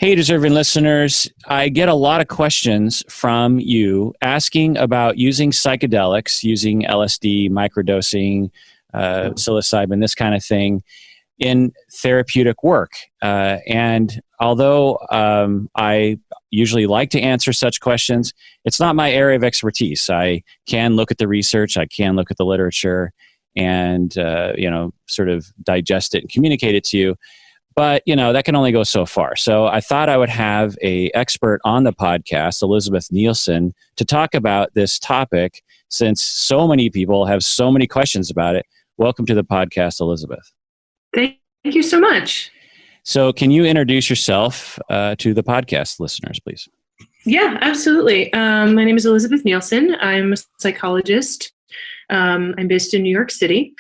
Hey, deserving listeners, I get a lot of questions from you asking about using psychedelics, using LSD, microdosing, psilocybin, this kind of thing in therapeutic work. And although I usually like to answer such questions, it's not my area of expertise. I can look at the research, I can look at the literature and, sort of digest it and communicate it to you. But, that can only go so far. So I thought I would have an expert on the podcast, Elizabeth Nielson, to talk about this topic since so many people have so many questions about it. Welcome to the podcast, Elizabeth. Thank you so much. So can you introduce yourself to the podcast listeners, please? Yeah, absolutely. My name is Elizabeth Nielson. I'm a psychologist. I'm based in New York City.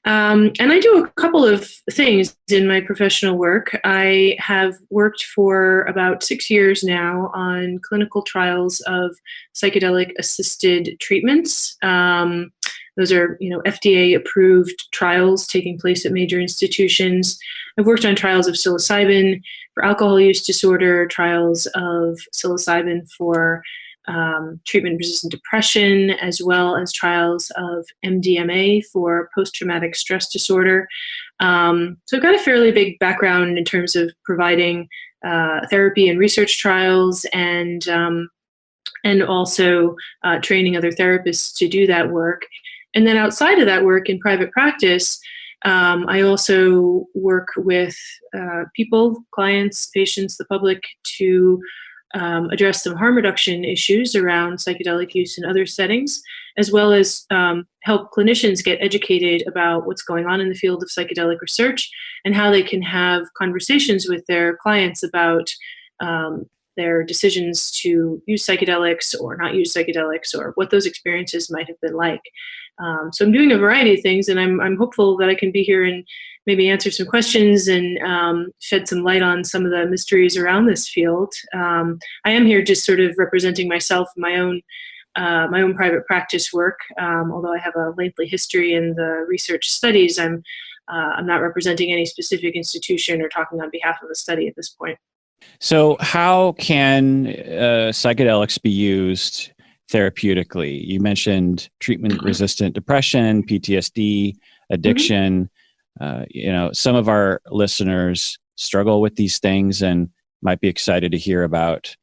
And I do a couple of things in my professional work. I have worked for about 6 years now on clinical trials of psychedelic-assisted treatments. Those are, FDA-approved trials taking place at major institutions. I've worked on trials of psilocybin for alcohol use disorder, trials of psilocybin for treatment-resistant depression, as well as trials of MDMA for post-traumatic stress disorder. So I've got a fairly big background in terms of providing therapy and research trials, and also training other therapists to do that work. And then outside of that work in private practice, I also work with people, clients, patients, the public, to address some harm reduction issues around psychedelic use in other settings, as well as help clinicians get educated about what's going on in the field of psychedelic research and how they can have conversations with their clients about their decisions to use psychedelics or not use psychedelics, or what those experiences might have been like. So I'm doing a variety of things, and I'm hopeful that I can be here and maybe answer some questions and shed some light on some of the mysteries around this field. I am here just sort of representing myself, my own private practice work. Although I have a lengthy history in the research studies, I'm not representing any specific institution or talking on behalf of a study at this point. So how can psychedelics be used therapeutically? You mentioned treatment-resistant depression, PTSD, addiction. Some of our listeners struggle with these things and might be excited to hear about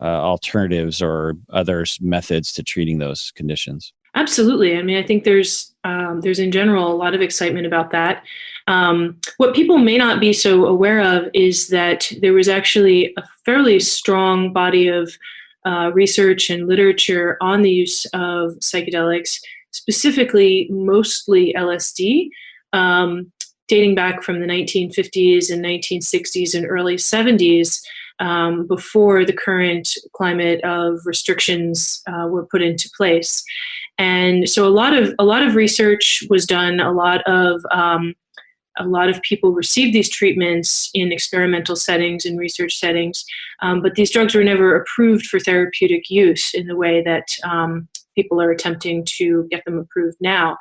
alternatives or other methods to treating those conditions. Absolutely. I mean, I think there's in general a lot of excitement about that. What people may not be so aware of is that there was actually a fairly strong body of research and literature on the use of psychedelics, specifically mostly LSD, dating back from the 1950s and 1960s and early 70s, before the current climate of restrictions were put into place. And so a lot of research was done. A lot of people received these treatments in experimental settings and research settings, but these drugs were never approved for therapeutic use in the way that people are attempting to get them approved now.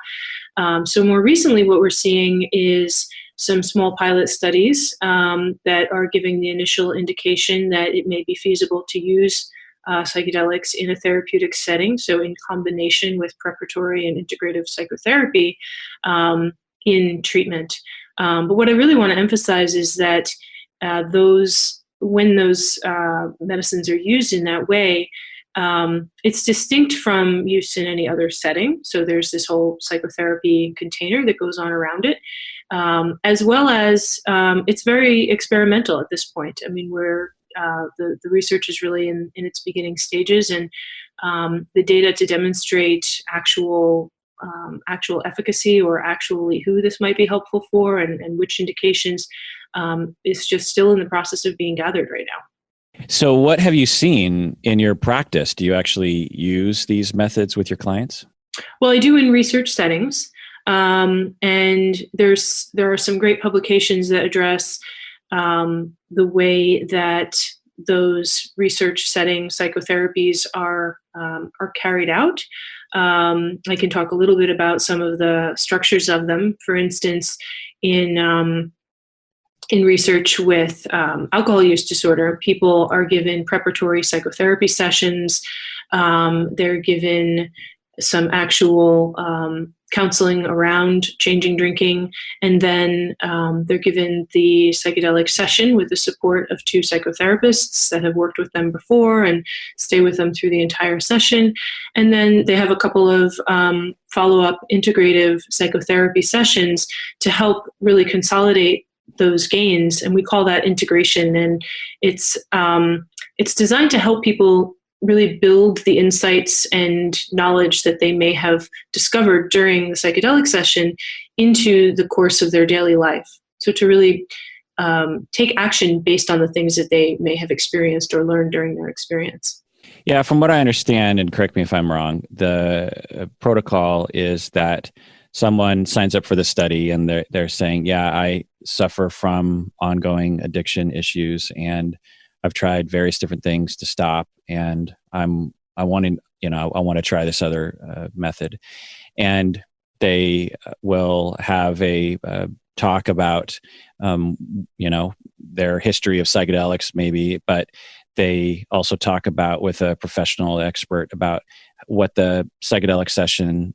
So more recently, what we're seeing is some small pilot studies that are giving the initial indication that it may be feasible to use psychedelics in a therapeutic setting, so in combination with preparatory and integrative psychotherapy in treatment. But what I really want to emphasize is that when those medicines are used in that way, it's distinct from use in any other setting. So there's this whole psychotherapy container that goes on around it, as well as it's very experimental at this point. I mean, the research is really in its beginning stages, and the data to demonstrate actual efficacy or actually who this might be helpful for and which indications is just still in the process of being gathered right now. So what have you seen in your practice? Do you actually use these methods with your clients? Well, I do in research settings. And there are some great publications that address the way that those research setting psychotherapies are carried out. I can talk a little bit about some of the structures of them. For instance, in in research with alcohol use disorder, people are given preparatory psychotherapy sessions. They're given some actual counseling around changing drinking, and then they're given the psychedelic session with the support of 2 psychotherapists that have worked with them before and stay with them through the entire session. And then they have a couple of follow-up integrative psychotherapy sessions to help really consolidate those gains, and we call that integration. And it's designed to help people really build the insights and knowledge that they may have discovered during the psychedelic session into the course of their daily life. So to really take action based on the things that they may have experienced or learned during their experience. Yeah, from what I understand, and correct me if I'm wrong, the protocol is that someone signs up for the study and they're saying, yeah, I suffer from ongoing addiction issues and I've tried various different things to stop, and I want to try this other method. And they will have a talk about, their history of psychedelics maybe, but they also talk about with a professional expert about what the psychedelic session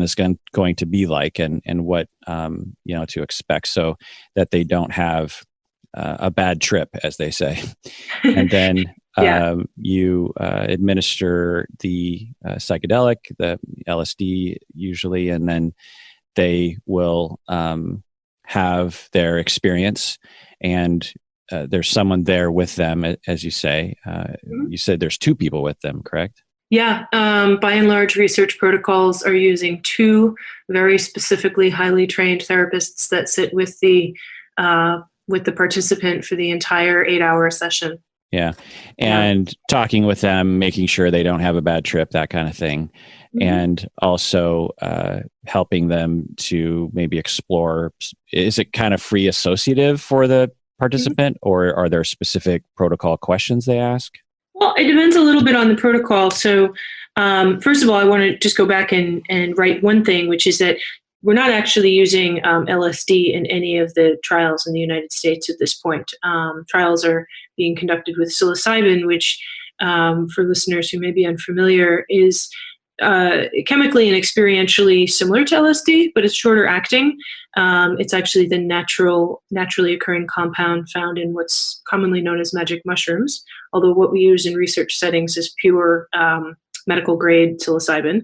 is going to be like and what to expect, so that they don't have a bad trip, as they say. And then you administer the psychedelic, the LSD usually, and then they will have their experience, and there's someone there with them, as you say. You said there's 2 people with them, correct? Yeah, by and large, research protocols are using 2 very specifically highly trained therapists that sit with the participant for the entire 8-hour session. Yeah, and talking with them, making sure they don't have a bad trip, that kind of thing, and also helping them to maybe explore. Is it kind of free associative for the participant, or are there specific protocol questions they ask? Well, it depends a little bit on the protocol. So first of all, I want to just go back and write one thing, which is that we're not actually using LSD in any of the trials in the United States at this point. Trials are being conducted with psilocybin, which, for listeners who may be unfamiliar, is chemically and experientially similar to LSD, but it's shorter acting. It's actually the naturally occurring compound found in what's commonly known as magic mushrooms, although what we use in research settings is pure medical grade psilocybin.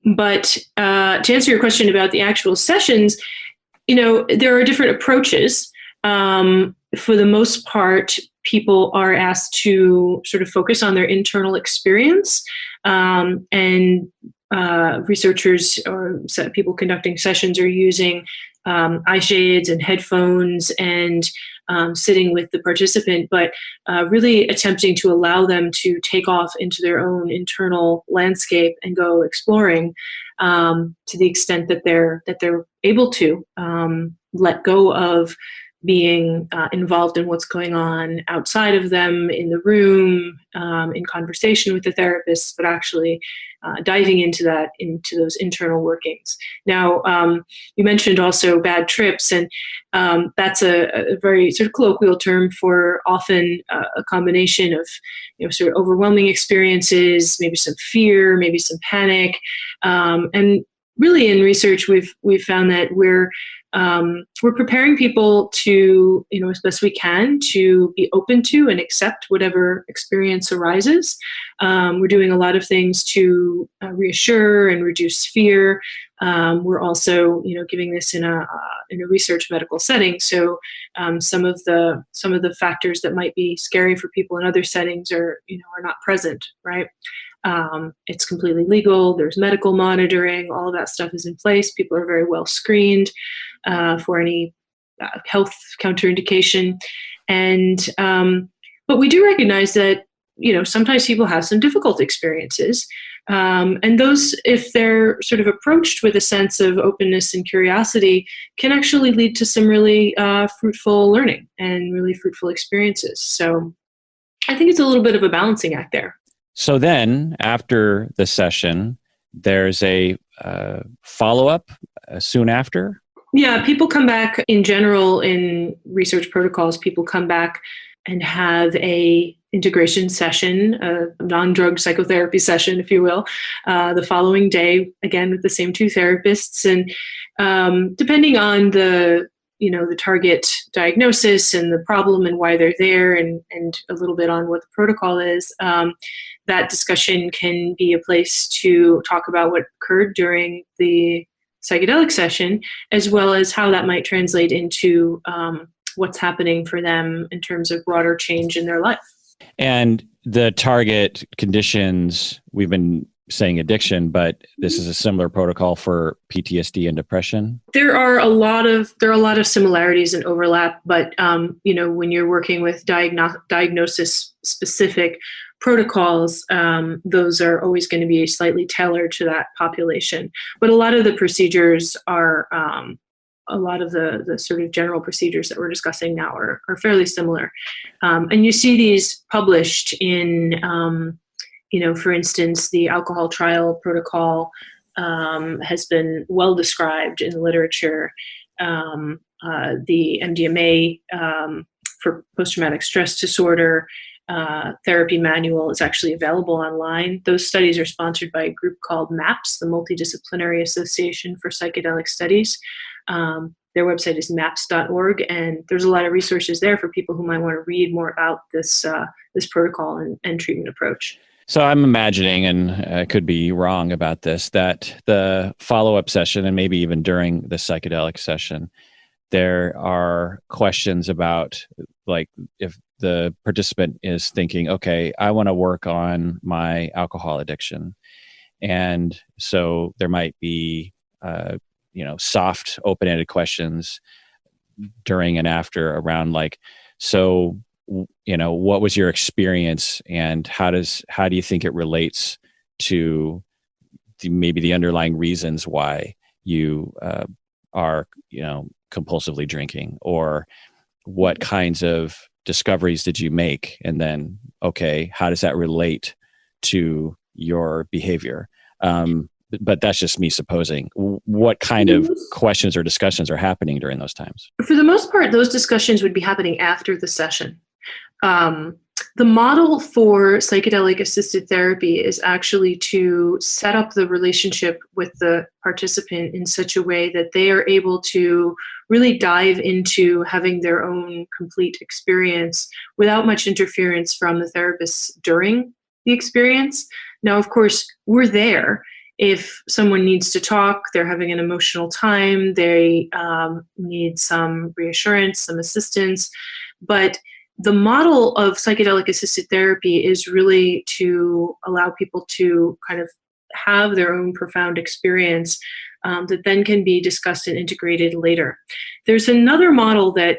But to answer your question about the actual sessions, there are different approaches. For the most part, people are asked to sort of focus on their internal experience, and researchers or people conducting sessions are using eye shades and headphones and sitting with the participant, but really attempting to allow them to take off into their own internal landscape and go exploring to the extent that they're able to let go of being involved in what's going on outside of them in the room, in conversation with the therapist, but actually diving into those internal workings. Now, you mentioned also bad trips, and that's a very sort of colloquial term for often a combination of sort of overwhelming experiences, maybe some fear, maybe some panic, and really in research we've found that we're preparing people to, as best we can, to be open to and accept whatever experience arises. We're doing a lot of things to reassure and reduce fear. We're also, giving this in a research medical setting. So some of the factors that might be scary for people in other settings are not present, right? It's completely legal. There's medical monitoring. All of that stuff is in place. People are very well screened for any health counterindication. And but we do recognize that sometimes people have some difficult experiences, and those, if they're sort of approached with a sense of openness and curiosity, can actually lead to some really fruitful learning and really fruitful experiences. So I think it's a little bit of a balancing act there. So then, after the session, there's a follow-up soon after? Yeah, people come back in general in research protocols. People come back and have a integration session, a non-drug psychotherapy session, if you will, the following day, again with the same two therapists. And depending on the target diagnosis and the problem and why they're there, and a little bit on what the protocol is, that discussion can be a place to talk about what occurred during the psychedelic session, as well as how that might translate into what's happening for them in terms of broader change in their life. And the target conditions, we've been saying addiction, but this is a similar protocol for PTSD and depression. There are a lot of similarities and overlap, but when you're working with diagnosis specific protocols, those are always going to be slightly tailored to that population. But a lot of the procedures are, a lot of the sort of general procedures that we're discussing now are fairly similar. And you see these published in, for instance, the alcohol trial protocol has been well described in the literature. The MDMA for post-traumatic stress disorder therapy manual is actually available online. Those studies are sponsored by a group called MAPS, the Multidisciplinary Association for Psychedelic Studies. Their website is maps.org, and there's a lot of resources there for people who might want to read more about this protocol and treatment approach. So I'm imagining, and I could be wrong about this, that the follow-up session, and maybe even during the psychedelic session, there are questions about, like, if the participant is thinking, okay, I want to work on my alcohol addiction. And so there might be, soft, open-ended questions during and after around, like, so, what was your experience, and how do you think it relates to maybe the underlying reasons why you are, compulsively drinking, or what kinds of discoveries did you make? And then, okay, how does that relate to your behavior? But that's just me supposing. What kind of questions or discussions are happening during those times? For the most part, those discussions would be happening after the session. The model for psychedelic assisted therapy is actually to set up the relationship with the participant in such a way that they are able to really dive into having their own complete experience without much interference from the therapist during the experience. Now, of course, we're there. If someone needs to talk, they're having an emotional time, they need some reassurance, some assistance. But the model of psychedelic assisted therapy is really to allow people to kind of have their own profound experience that then can be discussed and integrated later. There's another model that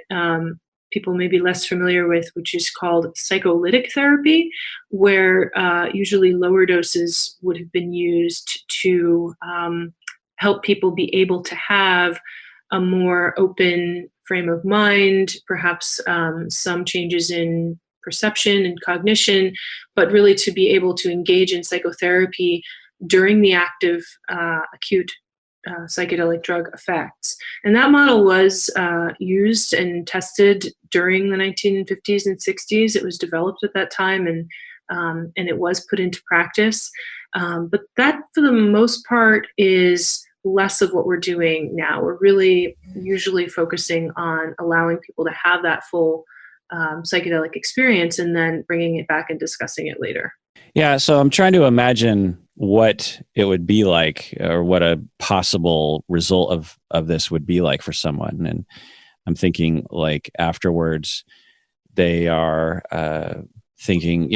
people may be less familiar with, which is called psycholytic therapy, where usually lower doses would have been used to help people be able to have a more open frame of mind, perhaps some changes in perception and cognition, but really to be able to engage in psychotherapy during the active acute psychedelic drug effects. And that model was used and tested during the 1950s and 60s. It was developed at that time, and it was put into practice. But that, for the most part, is less of what we're doing now. We're really usually focusing on allowing people to have that full psychedelic experience and then bringing it back and discussing it later. Yeah, so I'm trying to imagine what it would be like, or what a possible result of this would be like for someone. And I'm thinking, like, afterwards, they are thinking,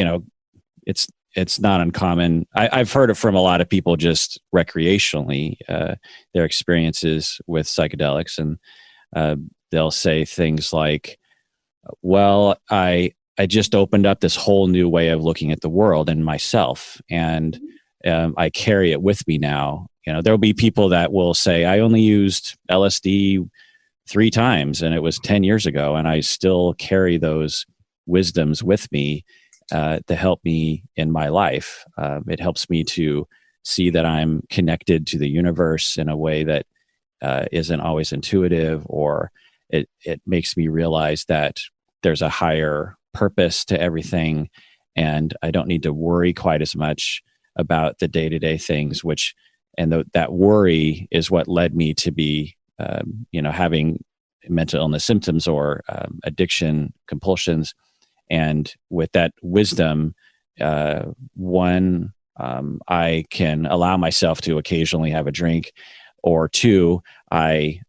it's not uncommon. I've heard it from a lot of people just recreationally, their experiences with psychedelics, and they'll say things like, well, I just opened up this whole new way of looking at the world and myself, and I carry it with me now. There'll be people that will say, I only used LSD 3 times, and it was 10 years ago, and I still carry those wisdoms with me to help me in my life. It helps me to see that I'm connected to the universe in a way that isn't always intuitive, or it makes me realize that there's a higher purpose to everything, and I don't need to worry quite as much about the day-to-day things, that worry is what led me to be, having mental illness symptoms or addiction compulsions. And with that wisdom, one, I can allow myself to occasionally have a drink, or two, I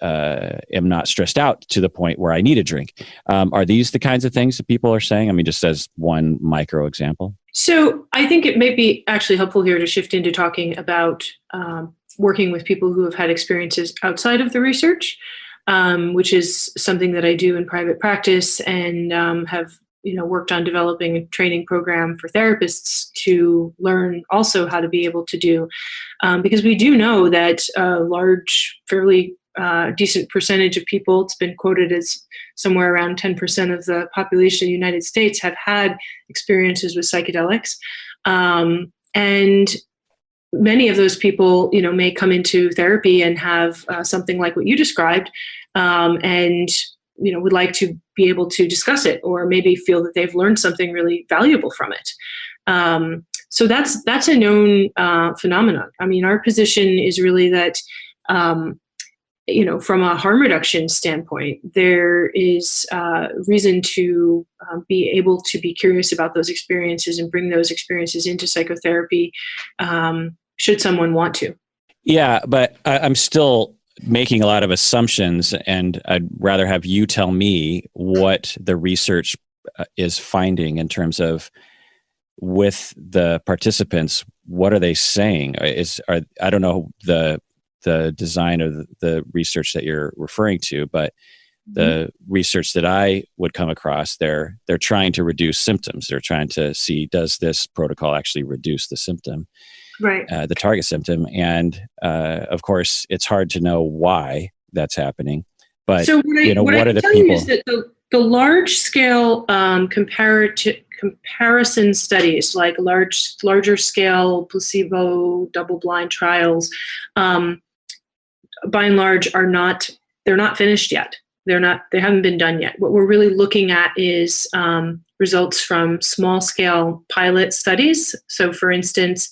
am not stressed out to the point where I need a drink. Are these the kinds of things that people are saying? I mean, just as one micro example. So I think it may be actually helpful here to shift into talking about working with people who have had experiences outside of the research, which is something that I do in private practice, and have worked on developing a training program for therapists to learn also how to be able to do, because we do know that a large, fairly decent percentage of people, it's been quoted as somewhere around 10% of the population of the United States, have had experiences with psychedelics. And many of those people, may come into therapy and have something like what you described, and would like to be able to discuss it, or maybe feel that they've learned something really valuable from it. So that's a known phenomenon. I mean, our position is really that, from a harm reduction standpoint, there is reason to be able to be curious about those experiences and bring those experiences into psychotherapy, should someone want to. Yeah, but I'm still making a lot of assumptions, and I'd rather have you tell me what the research is finding in terms of, with the participants, what are they saying? I don't know the design of the research that you're referring to, but the research that I would come across, they're trying to reduce symptoms. They're trying to see, does this protocol actually reduce the symptom? Right. The target symptom. And of course, it's hard to know why that's happening. But so what are the people? Is that the large scale comparison studies, like larger scale placebo double-blind trials, by and large they're not finished yet. They haven't been done yet. What we're really looking at is results from small scale pilot studies. So for instance,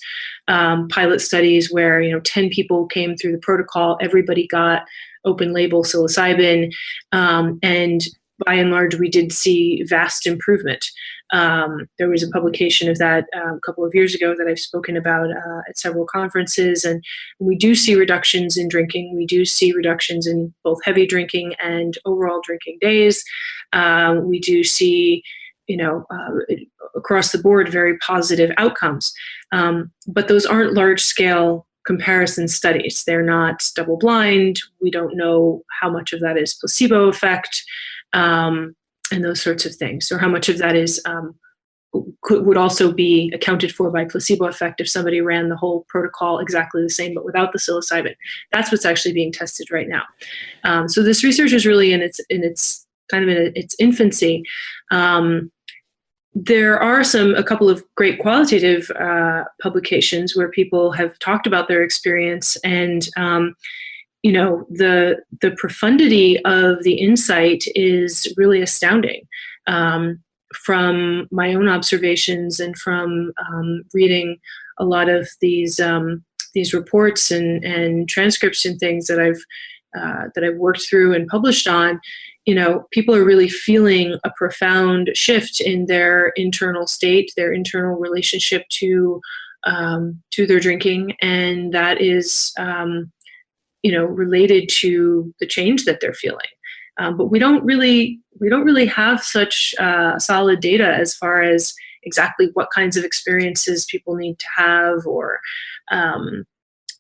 pilot studies where 10 people came through the protocol, everybody got open label psilocybin, and by and large we did see vast improvement. There was a publication of that a couple of years ago that I've spoken about at several conferences, and we do see reductions in drinking. We do see reductions in both heavy drinking and overall drinking days. We do see across the board very positive outcomes. But those aren't large-scale comparison studies. They're not double-blind. We don't know how much of that is placebo effect, and those sorts of things, or how much of that is would also be accounted for by placebo effect if somebody ran the whole protocol exactly the same but without the psilocybin. That's what's actually being tested right now. So this research is really in its infancy. There are a couple of great qualitative publications where people have talked about their experience, and the profundity of the insight is really astounding. From my own observations and from reading a lot of these reports and transcripts and things that I've worked through and published on, people are really feeling a profound shift in their internal state, their internal relationship to their drinking, and that is related to the change that they're feeling. But we don't really have such solid data as far as exactly what kinds of experiences people need to have, or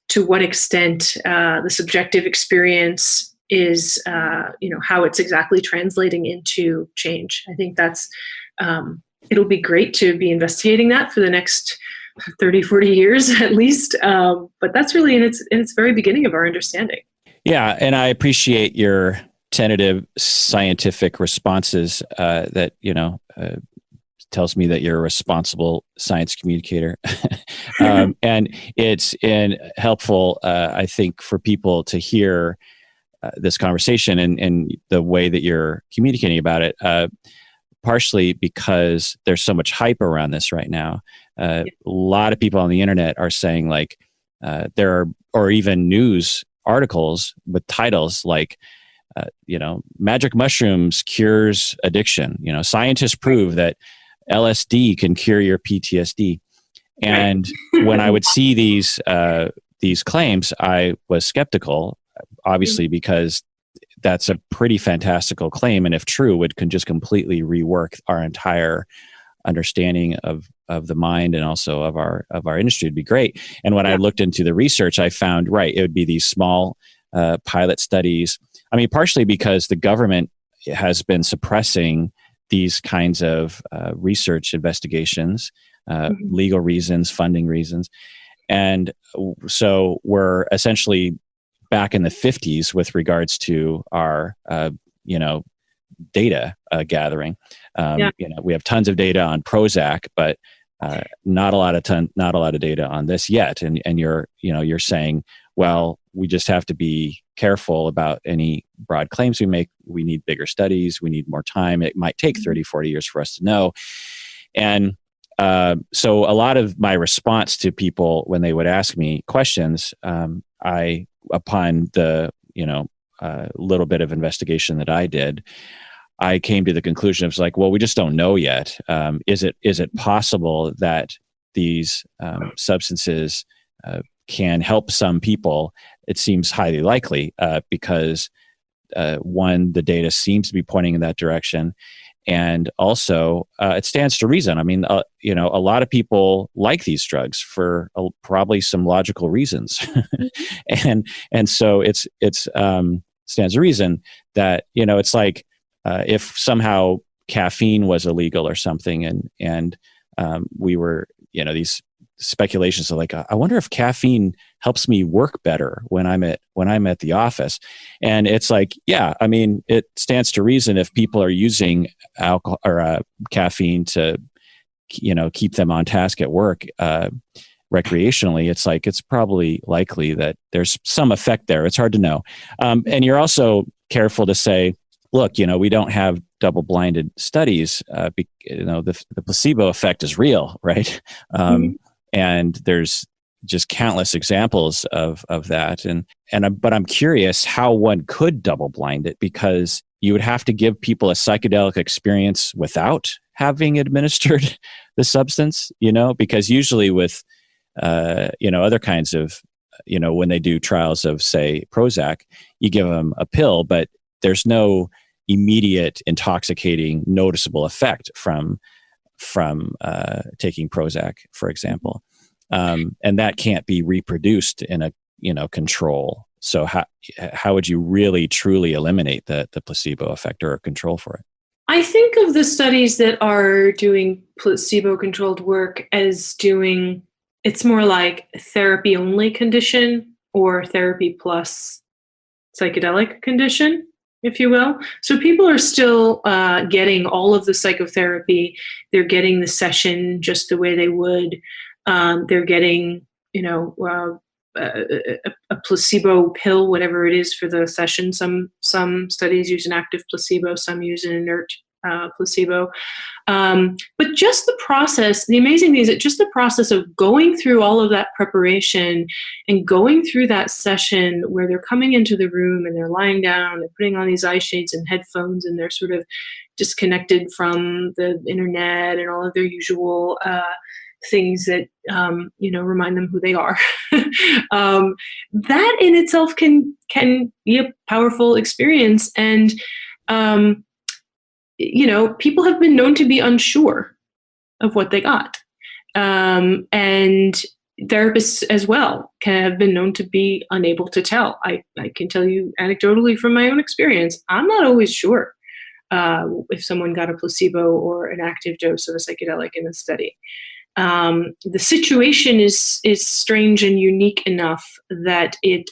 to what extent the subjective experience is, how it's exactly translating into change. I think that's, it'll be great to be investigating that for the next 30, 40 years at least. But that's really in its very beginning of our understanding. Yeah. And I appreciate your tentative scientific responses that, tells me that you're a responsible science communicator. And it's helpful, I think, for people to hear this conversation and the way that you're communicating about it, partially because there's so much hype around this right now. A lot of people on the internet are saying like, there are, or even news articles with titles like, magic mushrooms cures addiction. Scientists prove that LSD can cure your PTSD. And when I would see these claims, I was skeptical, obviously, because that's a pretty fantastical claim, and if true, it can just completely rework our entire understanding of the mind and also of our industry. It'd be great. And when I looked into the research, I found it would be these small pilot studies. I mean, partially because the government has been suppressing these kinds of research investigations, legal reasons, funding reasons. And so we're essentially back in the 50s with regards to our, data gathering. We have tons of data on Prozac, but not a lot of data on this yet. And you're saying, well, we just have to be careful about any broad claims we make. We need bigger studies. We need more time. It might take 30, 40 years for us to know. And so a lot of my response to people when they would ask me questions, upon the, little bit of investigation that I did, I came to the conclusion of like, well, we just don't know yet. Is it possible that these substances can help some people? It seems highly likely because one, the data seems to be pointing in that direction. And also, it stands to reason. I mean, a lot of people like these drugs for probably some logical reasons, and so it stands to reason that it's like if somehow caffeine was illegal or something, and we were these speculations of like, I wonder if caffeine helps me work better when I'm at the office. And it's like, yeah, I mean, it stands to reason if people are using alcohol or caffeine to, keep them on task at work, recreationally, it's like, it's probably likely that there's some effect there. It's hard to know. And you're also careful to say, look, we don't have double-blinded studies. The placebo effect is real, right? And there's just countless examples of that. But I'm curious how one could double blind it, because you would have to give people a psychedelic experience without having administered the substance, because usually with, other kinds of, when they do trials of, say, Prozac, you give them a pill, but there's no immediate intoxicating noticeable effect from taking Prozac, for example. And that can't be reproduced in a control. So how would you really truly eliminate the placebo effect or a control for it? I think of the studies that are doing placebo-controlled work as it's more like therapy only condition or therapy plus psychedelic condition, if you will. So people are still getting all of the psychotherapy. They're getting the session just the way they would. They're getting, a placebo pill, whatever it is for the session. Some studies use an active placebo, some use an inert placebo. But just the process, the amazing thing is that just the process of going through all of that preparation and going through that session where they're coming into the room and they're lying down, they're putting on these eye shades and headphones, and they're sort of disconnected from the internet and all of their usual things that remind them who they are. That in itself can be a powerful experience, and people have been known to be unsure of what they got, and therapists as well have been known to be unable to tell. I can tell you anecdotally from my own experience, I'm not always sure if someone got a placebo or an active dose of a psychedelic in a study. The situation is strange and unique enough that it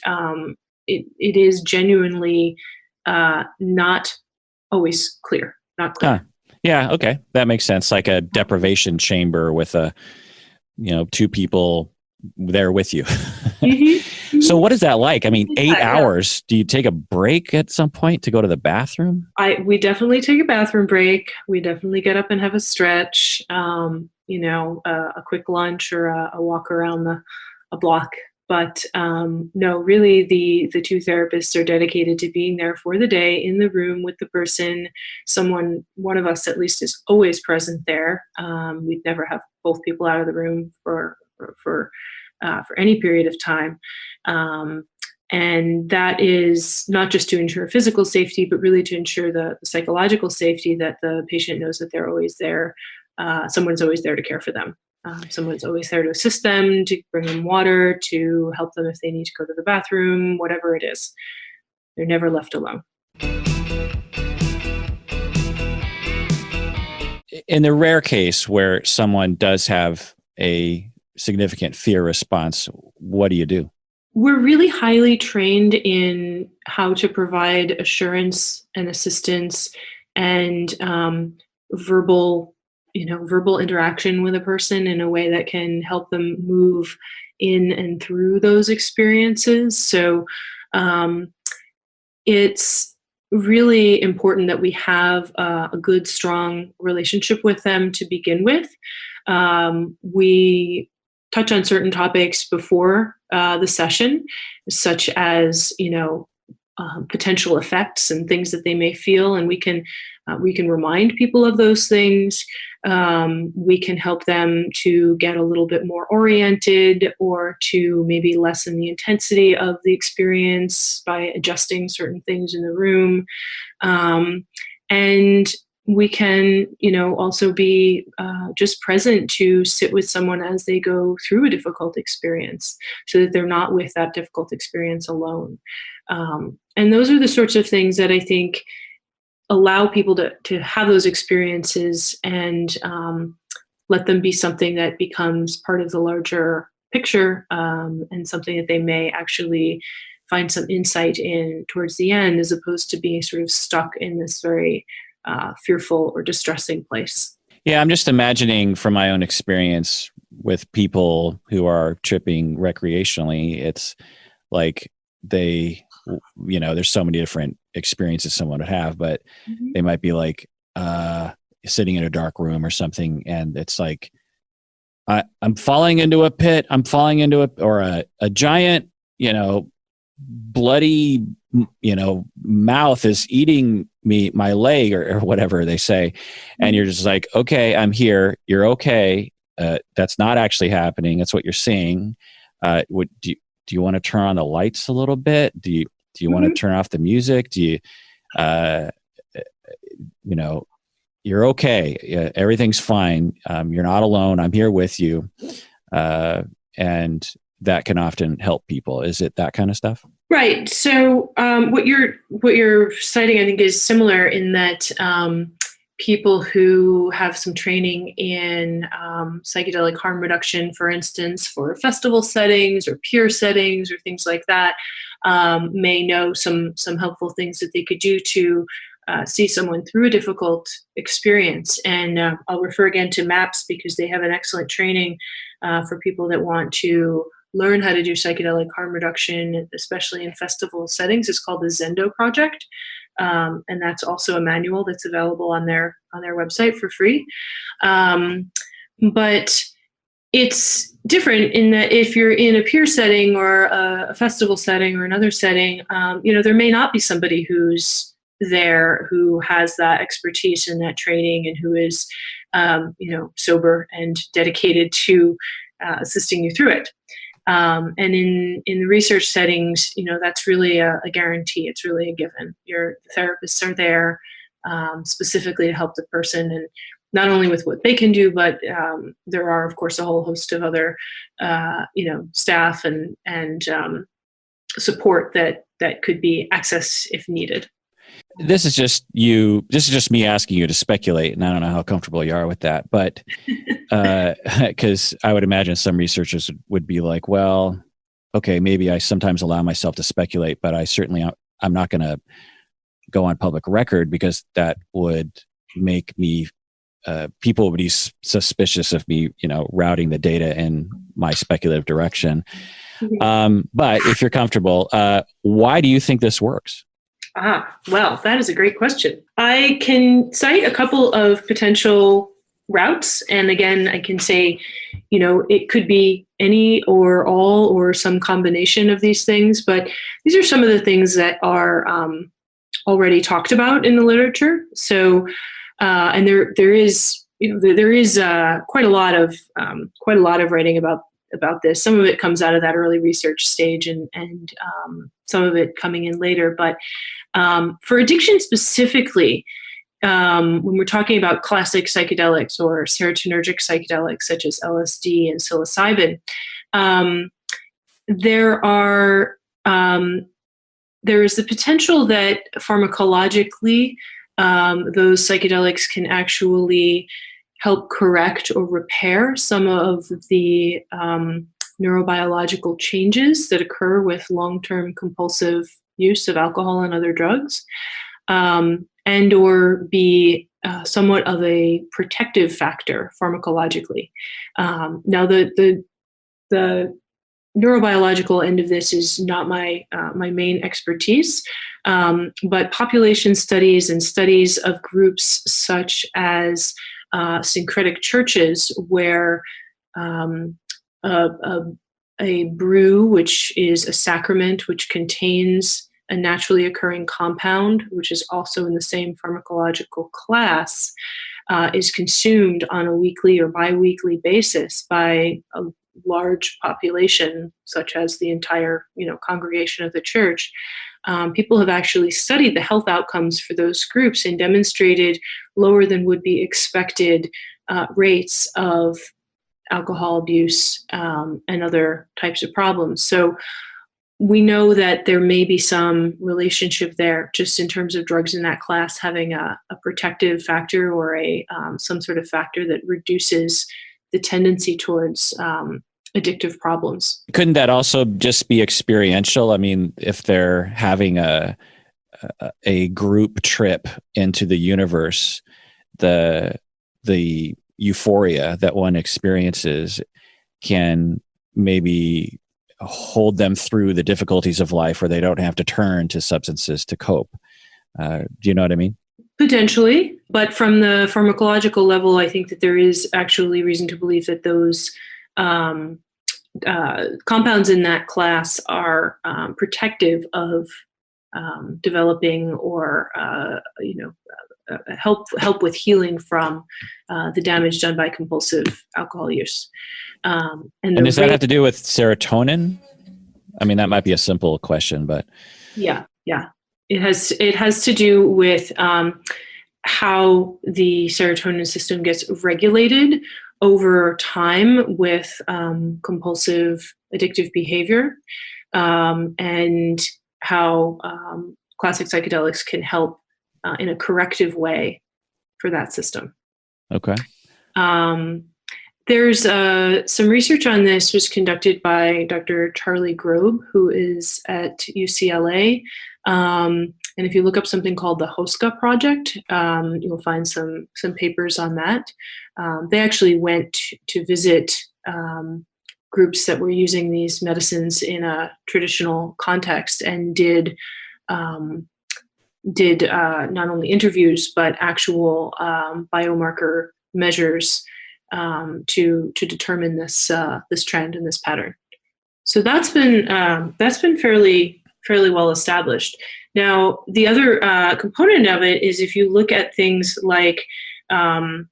is genuinely not always clear, not clear. Yeah. Okay. That makes sense. Like a deprivation chamber with two people there with you. Mm-hmm. So Mm-hmm. what is that like? I mean, eight Yeah. hours. Do you take a break at some point to go to the bathroom? We definitely take a bathroom break. We definitely get up and have a stretch. A quick lunch or a walk around a block. But no, really, the two therapists are dedicated to being there for the day in the room with the person. One of us at least, is always present there. We'd never have both people out of the room for any period of time. Um, and that is not just to ensure physical safety, but really to ensure the psychological safety, that the patient knows that they're always there. Someone's always there to care for them. Someone's always there to assist them, to bring them water, to help them if they need to go to the bathroom, whatever it is. They're never left alone. In the rare case where someone does have a significant fear response, what do you do? We're really highly trained in how to provide assurance and assistance and verbal interaction with a person in a way that can help them move in and through those experiences. So it's really important that we have a good, strong relationship with them to begin with. We touch on certain topics before the session, such as potential effects and things that they may feel, and we can remind people of those things. We can help them to get a little bit more oriented, or to maybe lessen the intensity of the experience by adjusting certain things in the room. And we can, also be just present to sit with someone as they go through a difficult experience, so that they're not with that difficult experience alone. And those are the sorts of things that I think allow people to have those experiences, and let them be something that becomes part of the larger picture, and something that they may actually find some insight in towards the end, as opposed to being sort of stuck in this very fearful or distressing place. Yeah, I'm just imagining from my own experience with people who are tripping recreationally, it's like there's so many different experiences someone would have, but Mm-hmm. they might be like sitting in a dark room or something, and it's like, I'm falling into a pit, or a giant, bloody, mouth is eating my leg, or whatever they say. And you're just like, okay, I'm here. You're okay. That's not actually happening. That's what you're seeing. Do you want to turn on the lights a little bit? Do you want to turn off the music? Do you, you're okay. Everything's fine. You're not alone. I'm here with you. And that can often help people. Is it that kind of stuff? Right. So what you're citing, I think, is similar in that people who have some training in psychedelic harm reduction, for instance, for festival settings or peer settings or things like that, may know some helpful things that they could do to see someone through a difficult experience. And I'll refer again to MAPS, because they have an excellent training for people that want to learn how to do psychedelic harm reduction, especially in festival settings. It's called the Zendo Project. And that's also a manual that's available on their website for free. But it's different in that if you're in a peer setting or a festival setting or another setting, there may not be somebody who's there who has that expertise and that training, and who is, sober and dedicated to assisting you through it. And in the research settings, that's really a guarantee. It's really a given. Your therapists are there specifically to help the person, and not only with what they can do, but there are, of course, a whole host of other, staff and support that could be accessed if needed. This is just me asking you to speculate, and I don't know how comfortable you are with that, but because I would imagine some researchers would be like, well, okay, maybe I sometimes allow myself to speculate, but I'm not going to go on public record, because that would make me people would be suspicious of me, routing the data in my speculative direction. But if you're comfortable, why do you think this works? Well, that is a great question. I can cite a couple of potential routes. And again, I can say, it could be any or all or some combination of these things, but these are some of the things that are already talked about in the literature. So, and there is quite a lot of writing about this. Some of it comes out of that early research stage, and some of it coming in later. But for addiction specifically, when we're talking about classic psychedelics or serotonergic psychedelics such as LSD and psilocybin, there is the potential that pharmacologically those psychedelics can actually help correct or repair some of the neurobiological changes that occur with long-term compulsive use of alcohol and other drugs, and or be somewhat of a protective factor pharmacologically. Now, the neurobiological end of this is not my main expertise, but population studies and studies of groups such as syncretic churches, where a brew, which is a sacrament which contains a naturally occurring compound, which is also in the same pharmacological class, is consumed on a weekly or biweekly basis by a large population, such as the entire congregation of the church. People have actually studied the health outcomes for those groups and demonstrated lower than would be expected rates of alcohol abuse and other types of problems. So we know that there may be some relationship there, just in terms of drugs in that class having a protective factor or some sort of factor that reduces the tendency towards addictive problems. Couldn't that also just be experiential? I mean, if they're having a group trip into the universe, the euphoria that one experiences can maybe hold them through the difficulties of life, where they don't have to turn to substances to cope. Do you know what I mean? Potentially, but from the pharmacological level, I think that there is actually reason to believe that those compounds in that class are protective of developing or help with healing from the damage done by compulsive alcohol use. And does that have to do with serotonin? I mean, that might be a simple question, but yeah, it has to do with how the serotonin system gets regulated over time with compulsive addictive behavior, and how classic psychedelics can help in a corrective way for that system. Okay. There's some research on this was conducted by Dr. Charlie Grobe, who is at UCLA. And if you look up something called the HOSCA project, you'll find some papers on that. They actually went to visit groups that were using these medicines in a traditional context and did not only interviews but actual biomarker measures to determine this trend and this pattern. So that's been fairly well established. Now, the other component of it is, if you look at things like the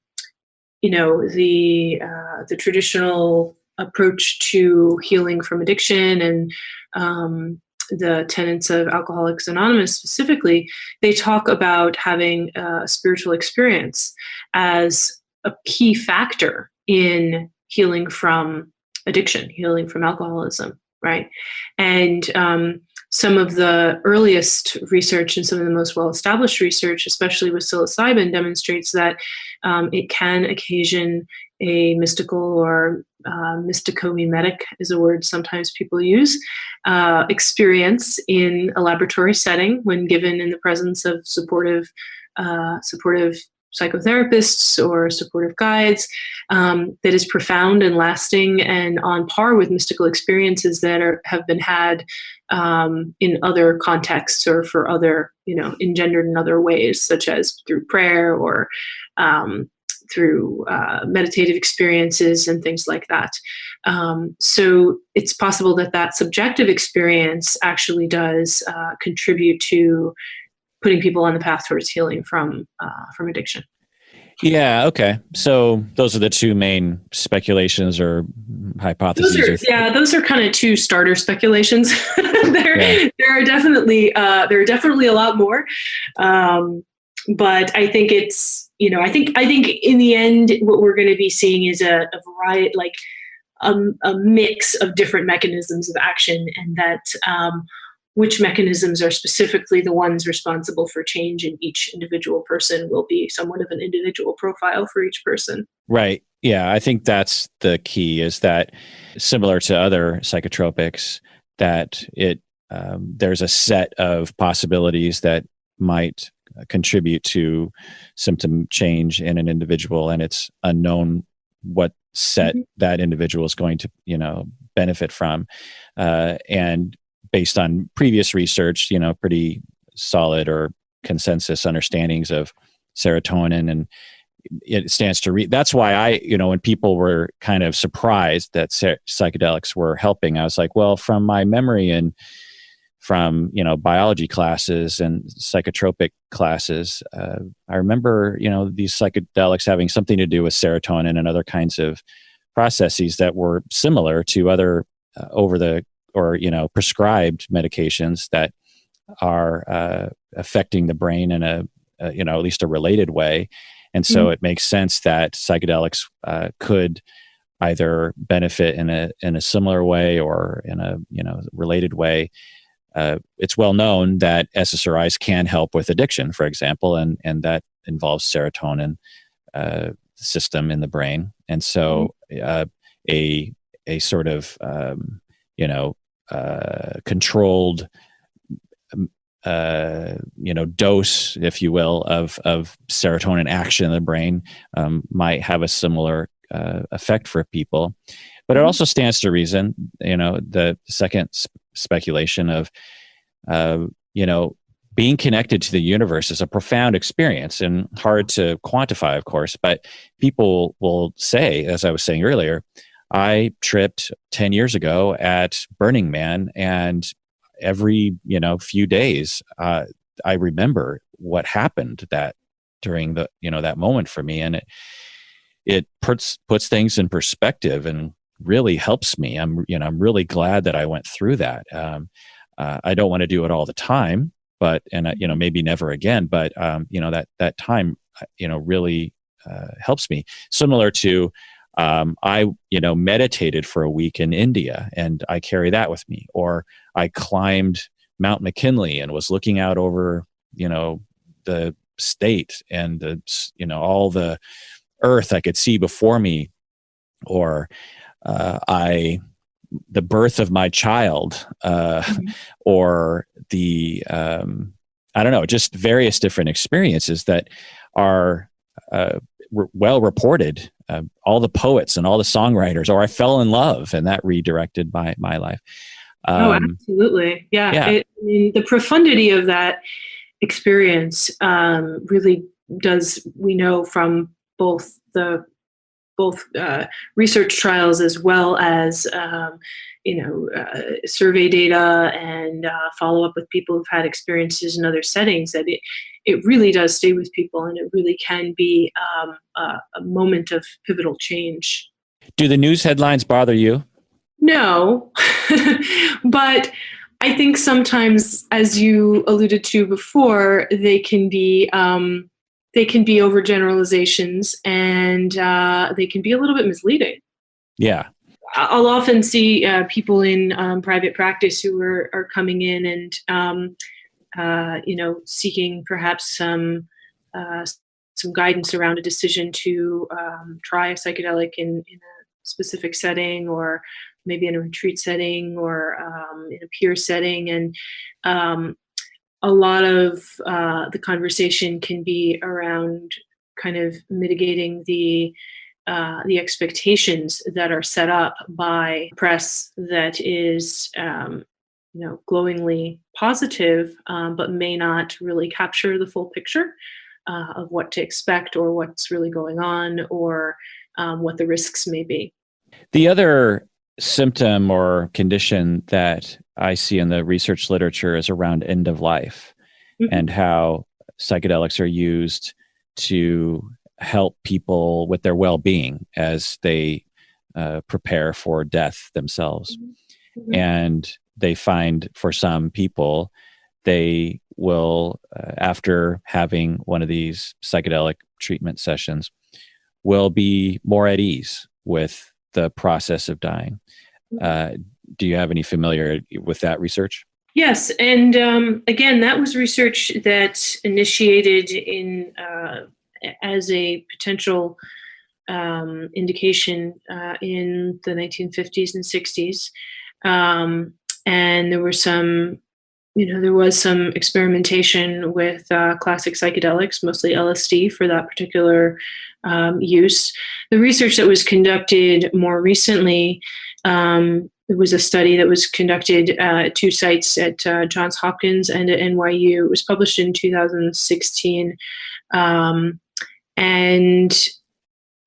traditional approach to healing from addiction and the tenets of Alcoholics Anonymous specifically, they talk about having a spiritual experience as a key factor in healing from addiction, healing from alcoholism, right? And some of the earliest research and some of the most well-established research, especially with psilocybin, demonstrates that it can occasion a mystical or mystico-mimetic is a word sometimes people use, experience in a laboratory setting when given in the presence of supportive psychotherapists or supportive guides, that is profound and lasting and on par with mystical experiences that have been had in other contexts or for other, engendered in other ways, such as through prayer or through meditative experiences and things like that. So it's possible that subjective experience actually does contribute to putting people on the path towards healing from addiction. Yeah. Okay. So those are the two main speculations or hypotheses. Those are kind of two starter speculations. There are definitely a lot more, but I think it's I think in the end what we're going to be seeing is a variety, like a mix of different mechanisms of action, and that which mechanisms are specifically the ones responsible for change in each individual person will be somewhat of an individual profile for each person. Right. Yeah. I think that's the key, is that similar to other psychotropics, that there's a set of possibilities that might contribute to symptom change in an individual, and it's unknown what set that individual is going to, benefit from. And based on previous research, pretty solid or consensus understandings of serotonin, and it stands to read. That's why I, when people were kind of surprised that psychedelics were helping, I was like, well, from my memory and from, biology classes and psychotropic classes, I remember, these psychedelics having something to do with serotonin and other kinds of processes that were similar to other prescribed medications that are affecting the brain in at least a related way. And so it makes sense that psychedelics could either benefit in a similar way or in a related way. It's well known that SSRIs can help with addiction, for example, and that involves serotonin system in the brain. And so a sort of controlled dose, if you will, of serotonin action in the brain might have a similar effect for people. But it also stands to reason, the second speculation of, being connected to the universe is a profound experience and hard to quantify, of course. But people will say, as I was saying earlier, I tripped 10 years ago at Burning Man, and every, few days, I remember what happened during that moment for me. And it puts things in perspective and really helps me. I'm really glad that I went through that. I don't want to do it all the time, but, maybe never again, but, that time, really helps me. Similar to, I, meditated for a week in India, and I carry that with me. Or I climbed Mount McKinley and was looking out over, the state and all the earth I could see before me. Or the birth of my child, or the, I don't know, just various different experiences that are well reported. All the poets and all the songwriters, or I fell in love, and that redirected my life. Absolutely. Yeah. The profundity of that experience really does, we know from both research trials as well as survey data and follow up with people who've had experiences in other settings, that it really does stay with people, and it really can be a moment of pivotal change. Do the news headlines bother you? No, but I think sometimes, as you alluded to before, they can be overgeneralizations, and they can be a little bit misleading. Yeah. I'll often see people in private practice who are coming in and seeking perhaps some guidance around a decision to try a psychedelic in a specific setting, or maybe in a retreat setting, or in a peer setting. And a lot of the conversation can be around kind of mitigating the expectations that are set up by press that is, glowingly positive, but may not really capture the full picture of what to expect or what's really going on, or what the risks may be. The other symptom or condition that I see in the research literature is around end of life, and how psychedelics are used to help people with their well-being as they prepare for death themselves. And they find, for some people, they will, after having one of these psychedelic treatment sessions, will be more at ease with the process of dying. Do you have any familiarity with that research? Yes, and again, that was research that initiated in as a potential indication in the 1950s and 60s, and there were some, there was some experimentation with classic psychedelics, mostly LSD, for that particular use. The research that was conducted more recently, it was a study that was conducted at two sites, at Johns Hopkins and at NYU. It was published in 2016. And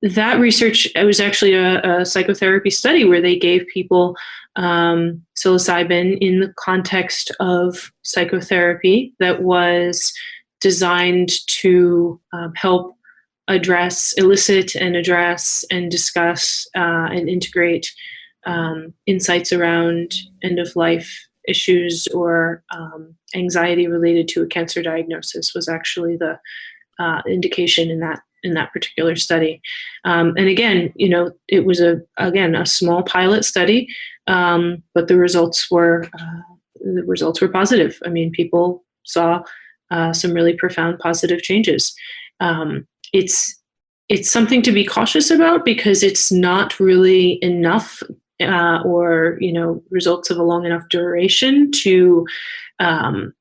that research, it was actually a psychotherapy study where they gave people psilocybin in the context of psychotherapy that was designed to help elicit and address and discuss and integrate insights around end-of-life issues, or anxiety related to a cancer diagnosis was actually the indication in that particular study. And again, it was a small pilot study, but the results were positive. I mean, people saw some really profound positive changes. It's something to be cautious about, because it's not really enough, or results of a long enough duration to have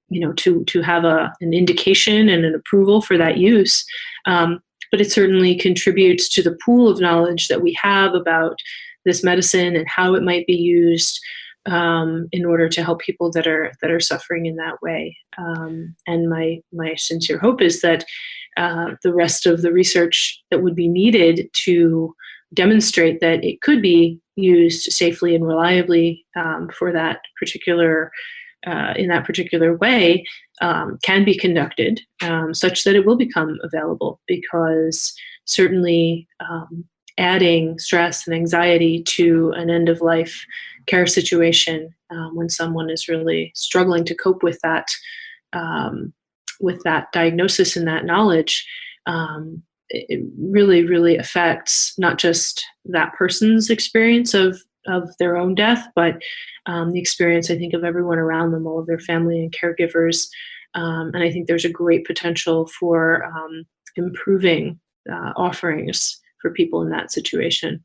an indication and an approval for that use. But it certainly contributes to the pool of knowledge that we have about this medicine and how it might be used in order to help people that are suffering in that way. And my sincere hope is that the rest of the research that would be needed to demonstrate that it could be used safely and reliably for that particular in that particular way can be conducted, such that it will become available, because certainly adding stress and anxiety to an end-of-life care situation, when someone is really struggling to cope with that diagnosis and that knowledge, it really, really affects not just that person's experience of their own death, but the experience, I think, of everyone around them, all of their family and caregivers. And I think there's a great potential for improving offerings for people in that situation.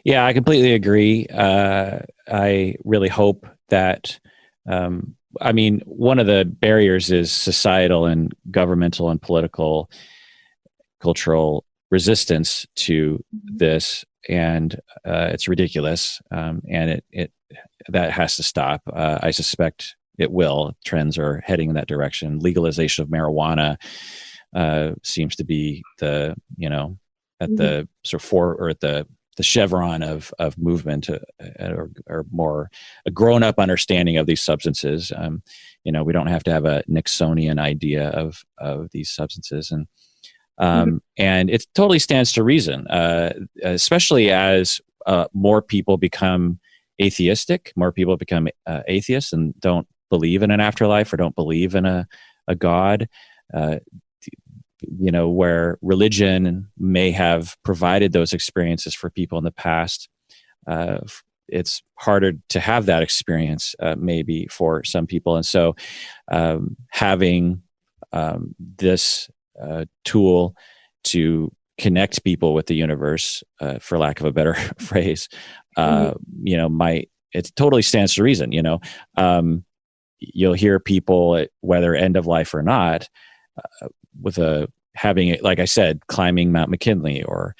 Yeah, I completely agree. I really hope that, one of the barriers is societal and governmental and political, cultural resistance to this, and it's ridiculous, and it that has to stop. I suspect it will. Trends are heading in that direction. Legalization of marijuana seems to be the at the sort of at the chevron of movement, or more a grown-up understanding of these substances. We don't have to have a Nixonian idea of these substances, and it totally stands to reason, especially as more people become atheistic, more people become atheists and don't believe in an afterlife or don't believe in a God. Where religion may have provided those experiences for people in the past, it's harder to have that experience maybe for some people. And so having this tool to connect people with the universe, for lack of a better phrase, it totally stands to reason. You'll hear people, whether end of life or not, with a having it, like I said, climbing Mount McKinley, or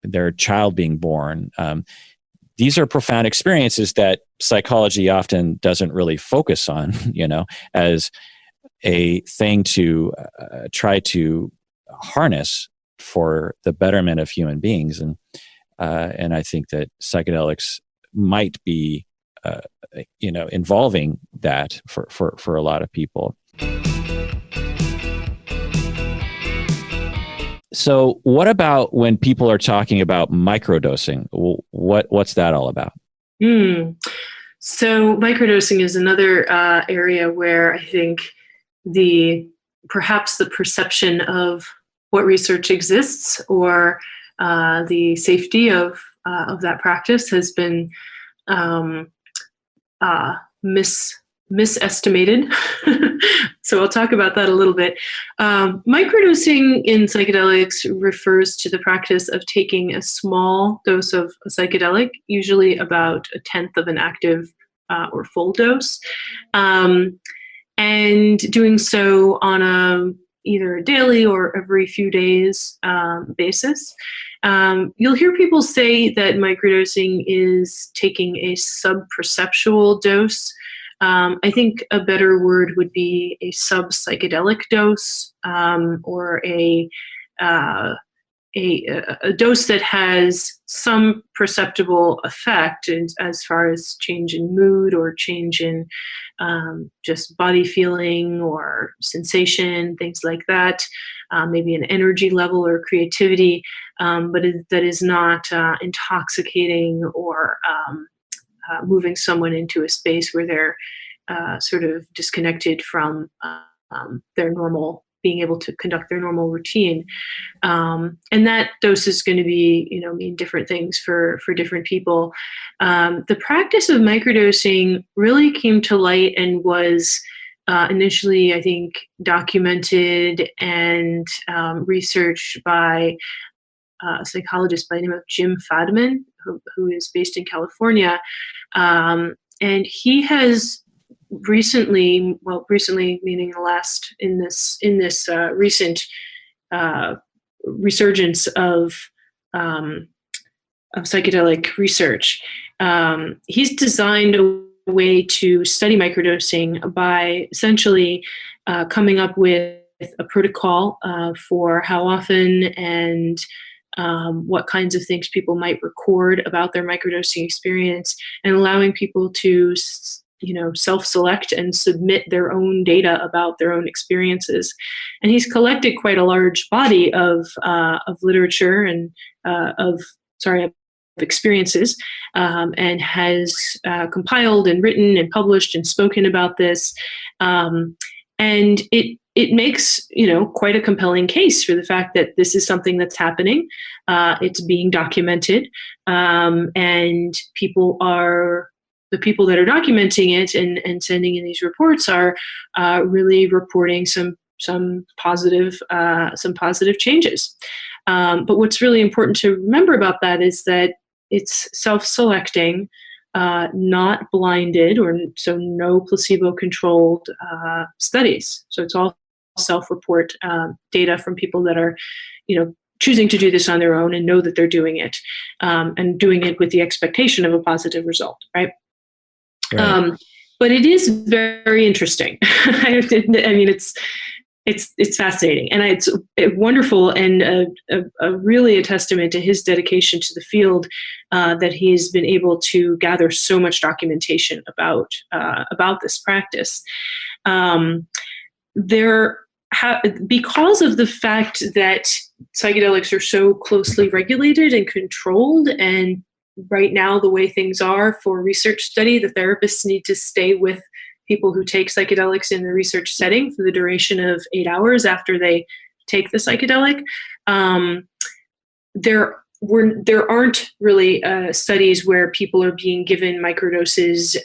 their child being born. These are profound experiences that psychology often doesn't really focus on, as a thing to try to harness for the betterment of human beings. And I think that psychedelics might be, involving that for a lot of people. So what about when people are talking about microdosing? What's that all about? So microdosing is another area where I think perhaps the perception of what research exists, or the safety of that practice has been misestimated. So I'll talk about that a little bit. Microdosing in psychedelics refers to the practice of taking a small dose of a psychedelic, usually about a tenth of an active or full dose, and doing so on either a daily or every few days basis. You'll hear people say that microdosing is taking a sub-perceptual dose. I think a better word would be a sub-psychedelic dose, or a dose that has some perceptible effect as far as change in mood, or change in just body feeling or sensation, things like that, maybe an energy level or creativity, but that is not intoxicating or moving someone into a space where they're sort of disconnected from their normal, being able to conduct their normal routine. And that dose is going to be, mean different things for different people. The practice of microdosing really came to light and was initially, I think, documented and researched by a psychologist by the name of Jim Fadiman, who is based in California. And he has recently meaning in this recent resurgence of psychedelic research, he's designed a way to study microdosing by essentially coming up with a protocol for how often and what kinds of things people might record about their microdosing experience, and allowing people to self-select and submit their own data about their own experiences. And he's collected quite a large body of literature and of experiences, and has compiled and written and published and spoken about this. And it makes, quite a compelling case for the fact that this is something that's happening. It's being documented, and the people that are documenting it and sending in these reports are really reporting some positive changes. But what's really important to remember about that is that it's self-selecting, not blinded, so no placebo-controlled studies. So it's all self-report data from people that are, choosing to do this on their own and know that they're doing it, and doing it with the expectation of a positive result, right? Right. But it is very interesting. I mean, it's fascinating, and it's wonderful, and really a testament to his dedication to the field, that he's been able to gather so much documentation about this practice. Because of the fact that psychedelics are so closely regulated and controlled, and right now the way things are for research study, the therapists need to stay with people who take psychedelics in the research setting for the duration of 8 hours after they take the psychedelic. There aren't really studies where people are being given microdoses,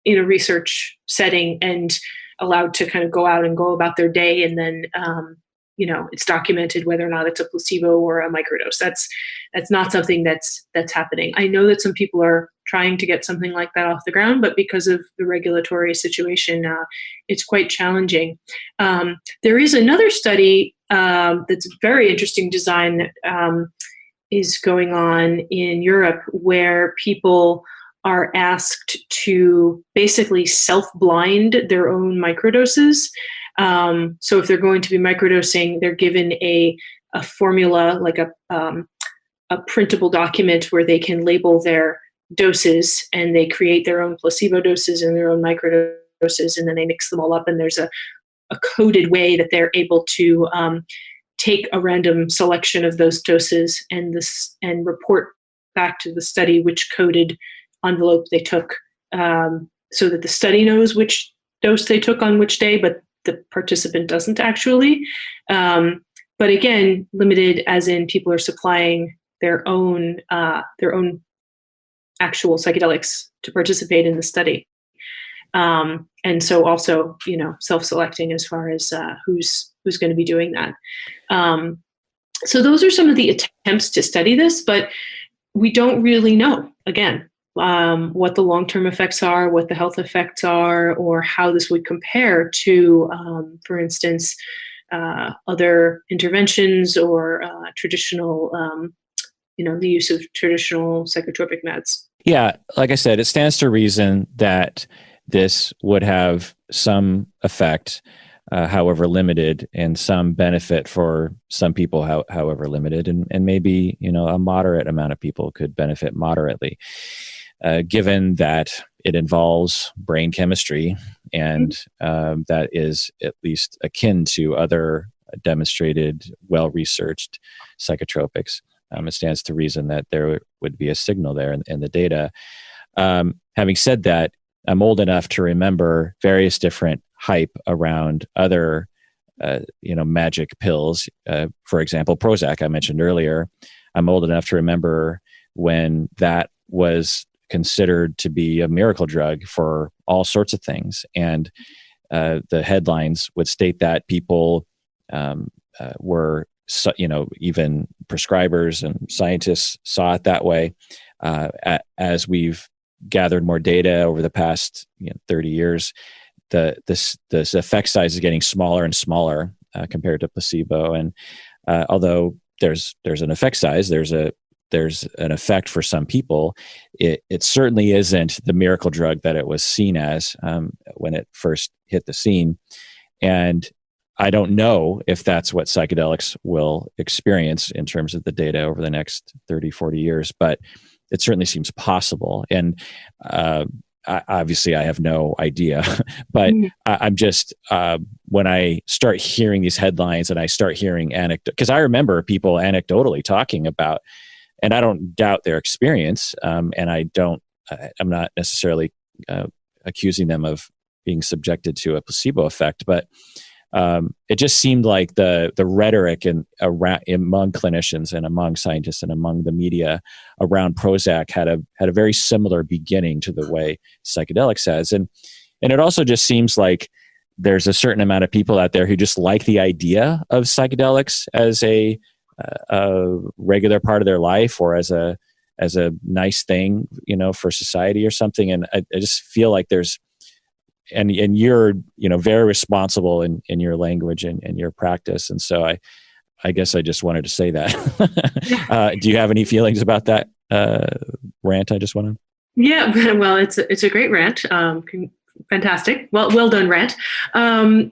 in a research setting and allowed to kind of go out and go about their day, and then it's documented whether or not it's a placebo or a microdose. That's not something that's happening. I know that some people are trying to get something like that off the ground, but because of the regulatory situation, it's quite challenging. There is another study that's very interesting design that is going on in Europe, where people are asked to basically self-blind their own microdoses. So if they're going to be microdosing, they're given a formula, like a printable document where they can label their doses, and they create their own placebo doses and their own microdoses, and then they mix them all up, and there's a coded way that they're able to take a random selection of those doses and report back to the study which coded envelope they took, so that the study knows which dose they took on which day, but the participant doesn't actually. But again, limited as in people are supplying their own actual psychedelics to participate in the study. And so also, self-selecting as far as who's going to be doing that. So those are some of the attempts to study this, but we don't really know, again, what the long-term effects are, what the health effects are, or how this would compare to, for instance, other interventions or traditional, the use of traditional psychotropic meds. Yeah, like I said, it stands to reason that this would have some effect, however limited, and some benefit for some people, however limited, and maybe, a moderate amount of people could benefit moderately, given that it involves brain chemistry, and that is at least akin to other demonstrated, well-researched psychotropics. It stands to reason that there would be a signal there in the data. Having said that, I'm old enough to remember various different hype around other, magic pills. For example, Prozac, I mentioned earlier. I'm old enough to remember when that was considered to be a miracle drug for all sorts of things. And the headlines would state that people were, even prescribers and scientists saw it that way. As we've gathered more data over the past 30 years, this effect size is getting smaller and smaller compared to placebo. And although there's an effect size, there's an effect for some people, it certainly isn't the miracle drug that it was seen as when it first hit the scene. And I don't know if that's what psychedelics will experience in terms of the data over the next 30, 40 years, but it certainly seems possible. And obviously I have no idea, but I'm just, when I start hearing these headlines and I start hearing anecdote, because I remember people anecdotally talking about, and I don't doubt their experience, and I'm not necessarily accusing them of being subjected to a placebo effect, but it just seemed like the rhetoric among clinicians and among scientists and among the media around Prozac had a very similar beginning to the way psychedelics has, and it also just seems like there's a certain amount of people out there who just like the idea of psychedelics as a regular part of their life, or as a nice thing, for society or something. And I just feel like there's, and you're, very responsible in your language and your practice. And so I guess I just wanted to say that. Do you have any feelings about that rant I just went on? Yeah, well, it's a great rant. Fantastic. Well done, rant. I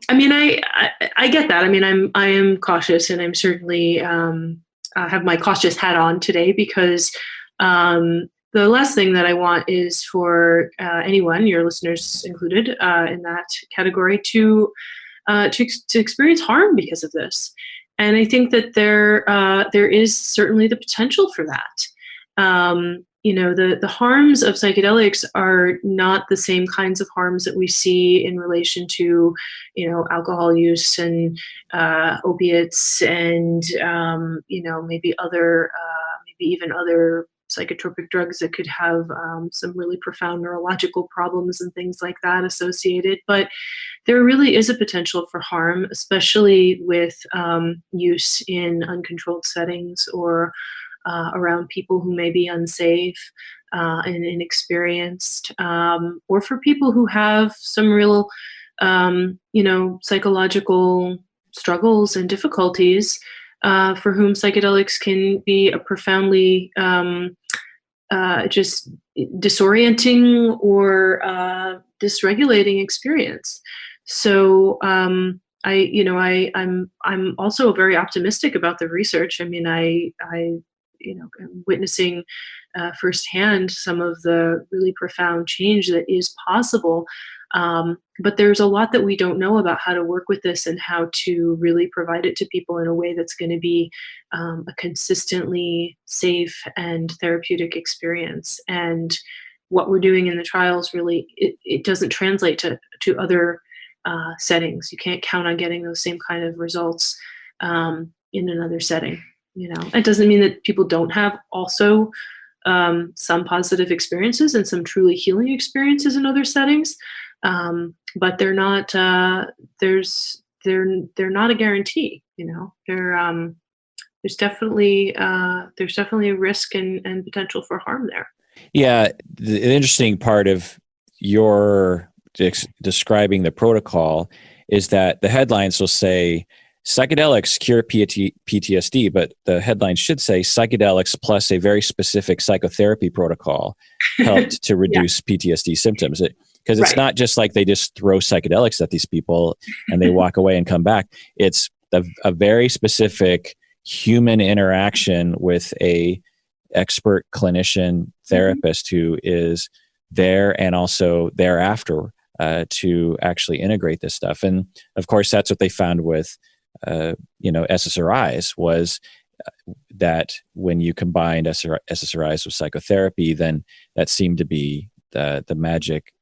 get that. I am cautious, and I'm certainly have my cautious hat on today, because the last thing that I want is for anyone, your listeners included, in that category, to experience harm because of this. And I think that there is certainly the potential for that. The harms of psychedelics are not the same kinds of harms that we see in relation to, alcohol use and opiates and, maybe even other psychotropic drugs that could have some really profound neurological problems and things like that associated. But there really is a potential for harm, especially with use in uncontrolled settings or around people who may be unsafe. and inexperienced, or for people who have some real, psychological struggles and difficulties, for whom psychedelics can be a profoundly just disorienting or dysregulating experience. So I'm also very optimistic about the research. I mean, I'm witnessing firsthand some of the really profound change that is possible. But there's a lot that we don't know about how to work with this and how to really provide it to people in a way that's going to be a consistently safe and therapeutic experience. And what we're doing in the trials really, it doesn't translate to other settings. You can't count on getting those same kind of results in another setting. It doesn't mean that people don't have also some positive experiences and some truly healing experiences in other settings, but they're not. They're not a guarantee. There's definitely a risk and potential for harm there. Yeah, the interesting part of your describing the protocol is that the headlines will say psychedelics cure PTSD, but the headline should say psychedelics plus a very specific psychotherapy protocol helped to reduce PTSD symptoms. Because it's not just like they just throw psychedelics at these people and they walk away and come back. It's a very specific human interaction with a expert clinician therapist who is there and also thereafter to actually integrate this stuff. And of course, that's what they found with SSRIs was that when you combined SSRIs with psychotherapy, then that seemed to be the magic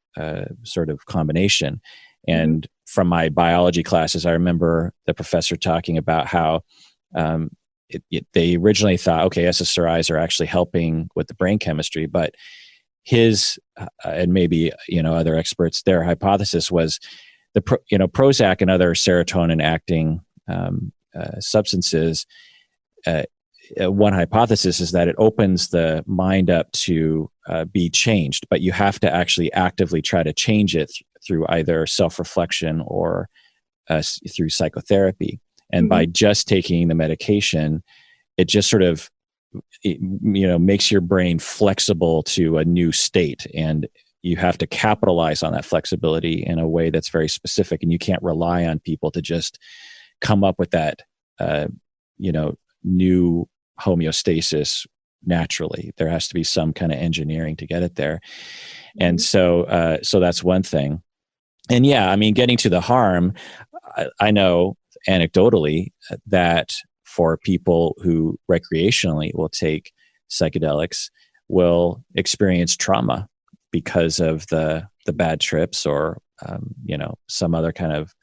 sort of combination. And from my biology classes, I remember the professor talking about how they originally thought, okay, SSRIs are actually helping with the brain chemistry, but his and maybe other experts, their hypothesis was the Prozac and other serotonin acting substances. One hypothesis is that it opens the mind up to be changed, but you have to actually actively try to change it through either self-reflection or through psychotherapy. And by just taking the medication, it just sort of makes your brain flexible to a new state, and you have to capitalize on that flexibility in a way that's very specific. And you can't rely on people to just come up with that new homeostasis naturally. There has to be some kind of engineering to get it there. And so that's one thing. And yeah, I mean, getting to the harm, I know anecdotally that for people who recreationally will take psychedelics will experience trauma because of the bad trips or some other kind of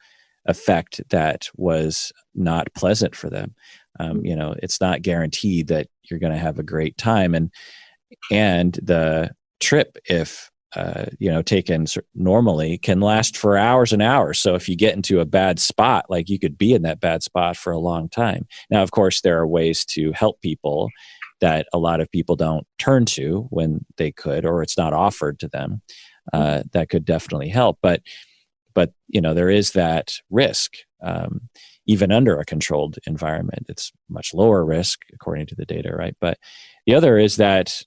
effect that was not pleasant for them. It's not guaranteed that you're going to have a great time, and the trip, if taken normally, can last for hours and hours. So if you get into a bad spot, like you could be in that bad spot for a long time. Now, of course, there are ways to help people that a lot of people don't turn to when they could, or it's not offered to them. That could definitely help. But there is that risk. Even under a controlled environment, it's much lower risk according to the data, right? But the other is that,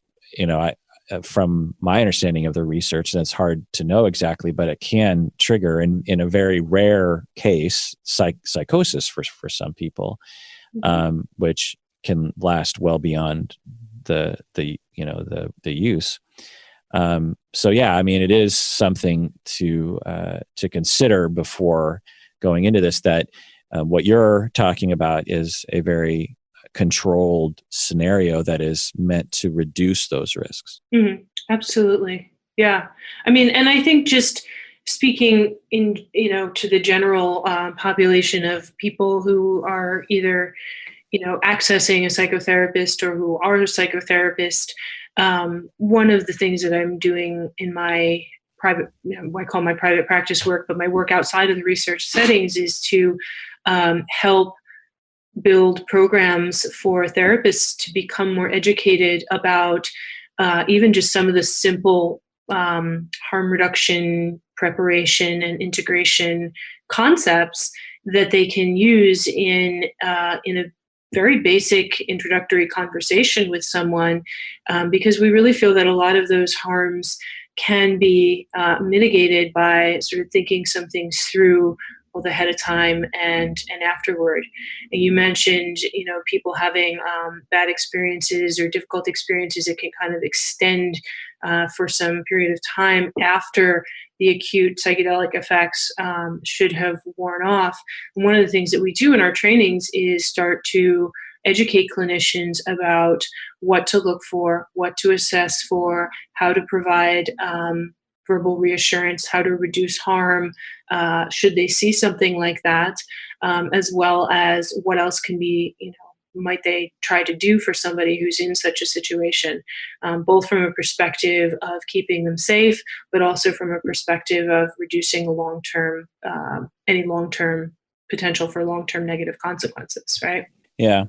from my understanding of the research, and it's hard to know exactly, but it can trigger in a very rare case, psychosis for some people, which can last well beyond the use. So yeah, I mean, it is something to consider before going into this, that what you're talking about is a very controlled scenario that is meant to reduce those risks. Absolutely. Yeah. I mean, and I think just speaking to the general population of people who are either, accessing a psychotherapist or who are a psychotherapist, one of the things that I'm doing in my private, I call my private practice work, but my work outside of the research settings is to help build programs for therapists to become more educated about even just some of the simple harm reduction, preparation, and integration concepts that they can use in a very basic introductory conversation with someone, because we really feel that a lot of those harms can be mitigated by sort of thinking some things through both ahead of time and afterward. And you mentioned, people having bad experiences or difficult experiences that can kind of extend for some period of time after the acute psychedelic effects should have worn off. And one of the things that we do in our trainings is start to educate clinicians about what to look for, what to assess for, how to provide verbal reassurance, how to reduce harm should they see something like that, as well as what else can be, might they try to do for somebody who's in such a situation, both from a perspective of keeping them safe, but also from a perspective of reducing any long-term potential for long-term negative consequences, right? Yeah.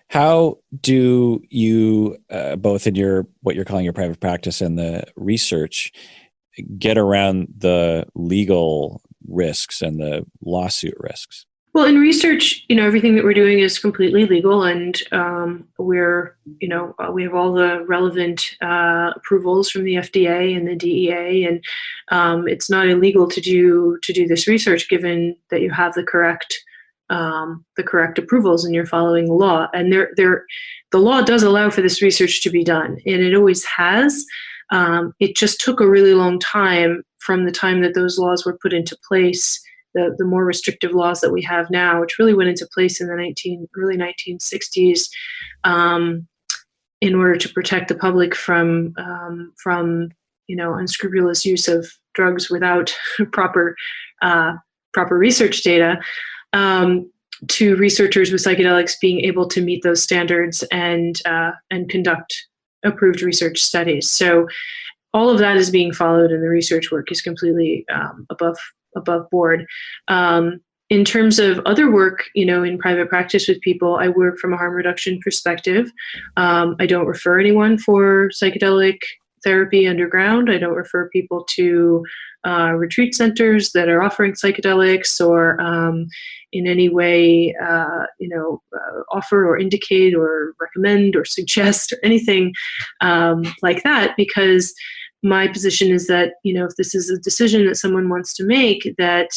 How do you, both in what you're calling your private practice and the research, get around the legal risks and the lawsuit risks? Well, in research, everything that we're doing is completely legal, and we have all the relevant approvals from the FDA and the DEA, and it's not illegal to do this research, given that you have the correct approvals and you're following the law. And the law does allow for this research to be done, and it always has. It just took a really long time from the time that those laws were put into place. The more restrictive laws that we have now, which really went into place in the early 1960s, in order to protect the public from unscrupulous use of drugs without proper research data, to researchers with psychedelics being able to meet those standards and conduct approved research studies. So all of that is being followed, and the research work is completely above board. In terms of other work, in private practice with people, I work from a harm reduction perspective. I don't refer anyone for psychedelic therapy underground. I don't refer people to retreat centers that are offering psychedelics, or in any way, offer or indicate or recommend or suggest or anything like that, because my position is that, if this is a decision that someone wants to make, that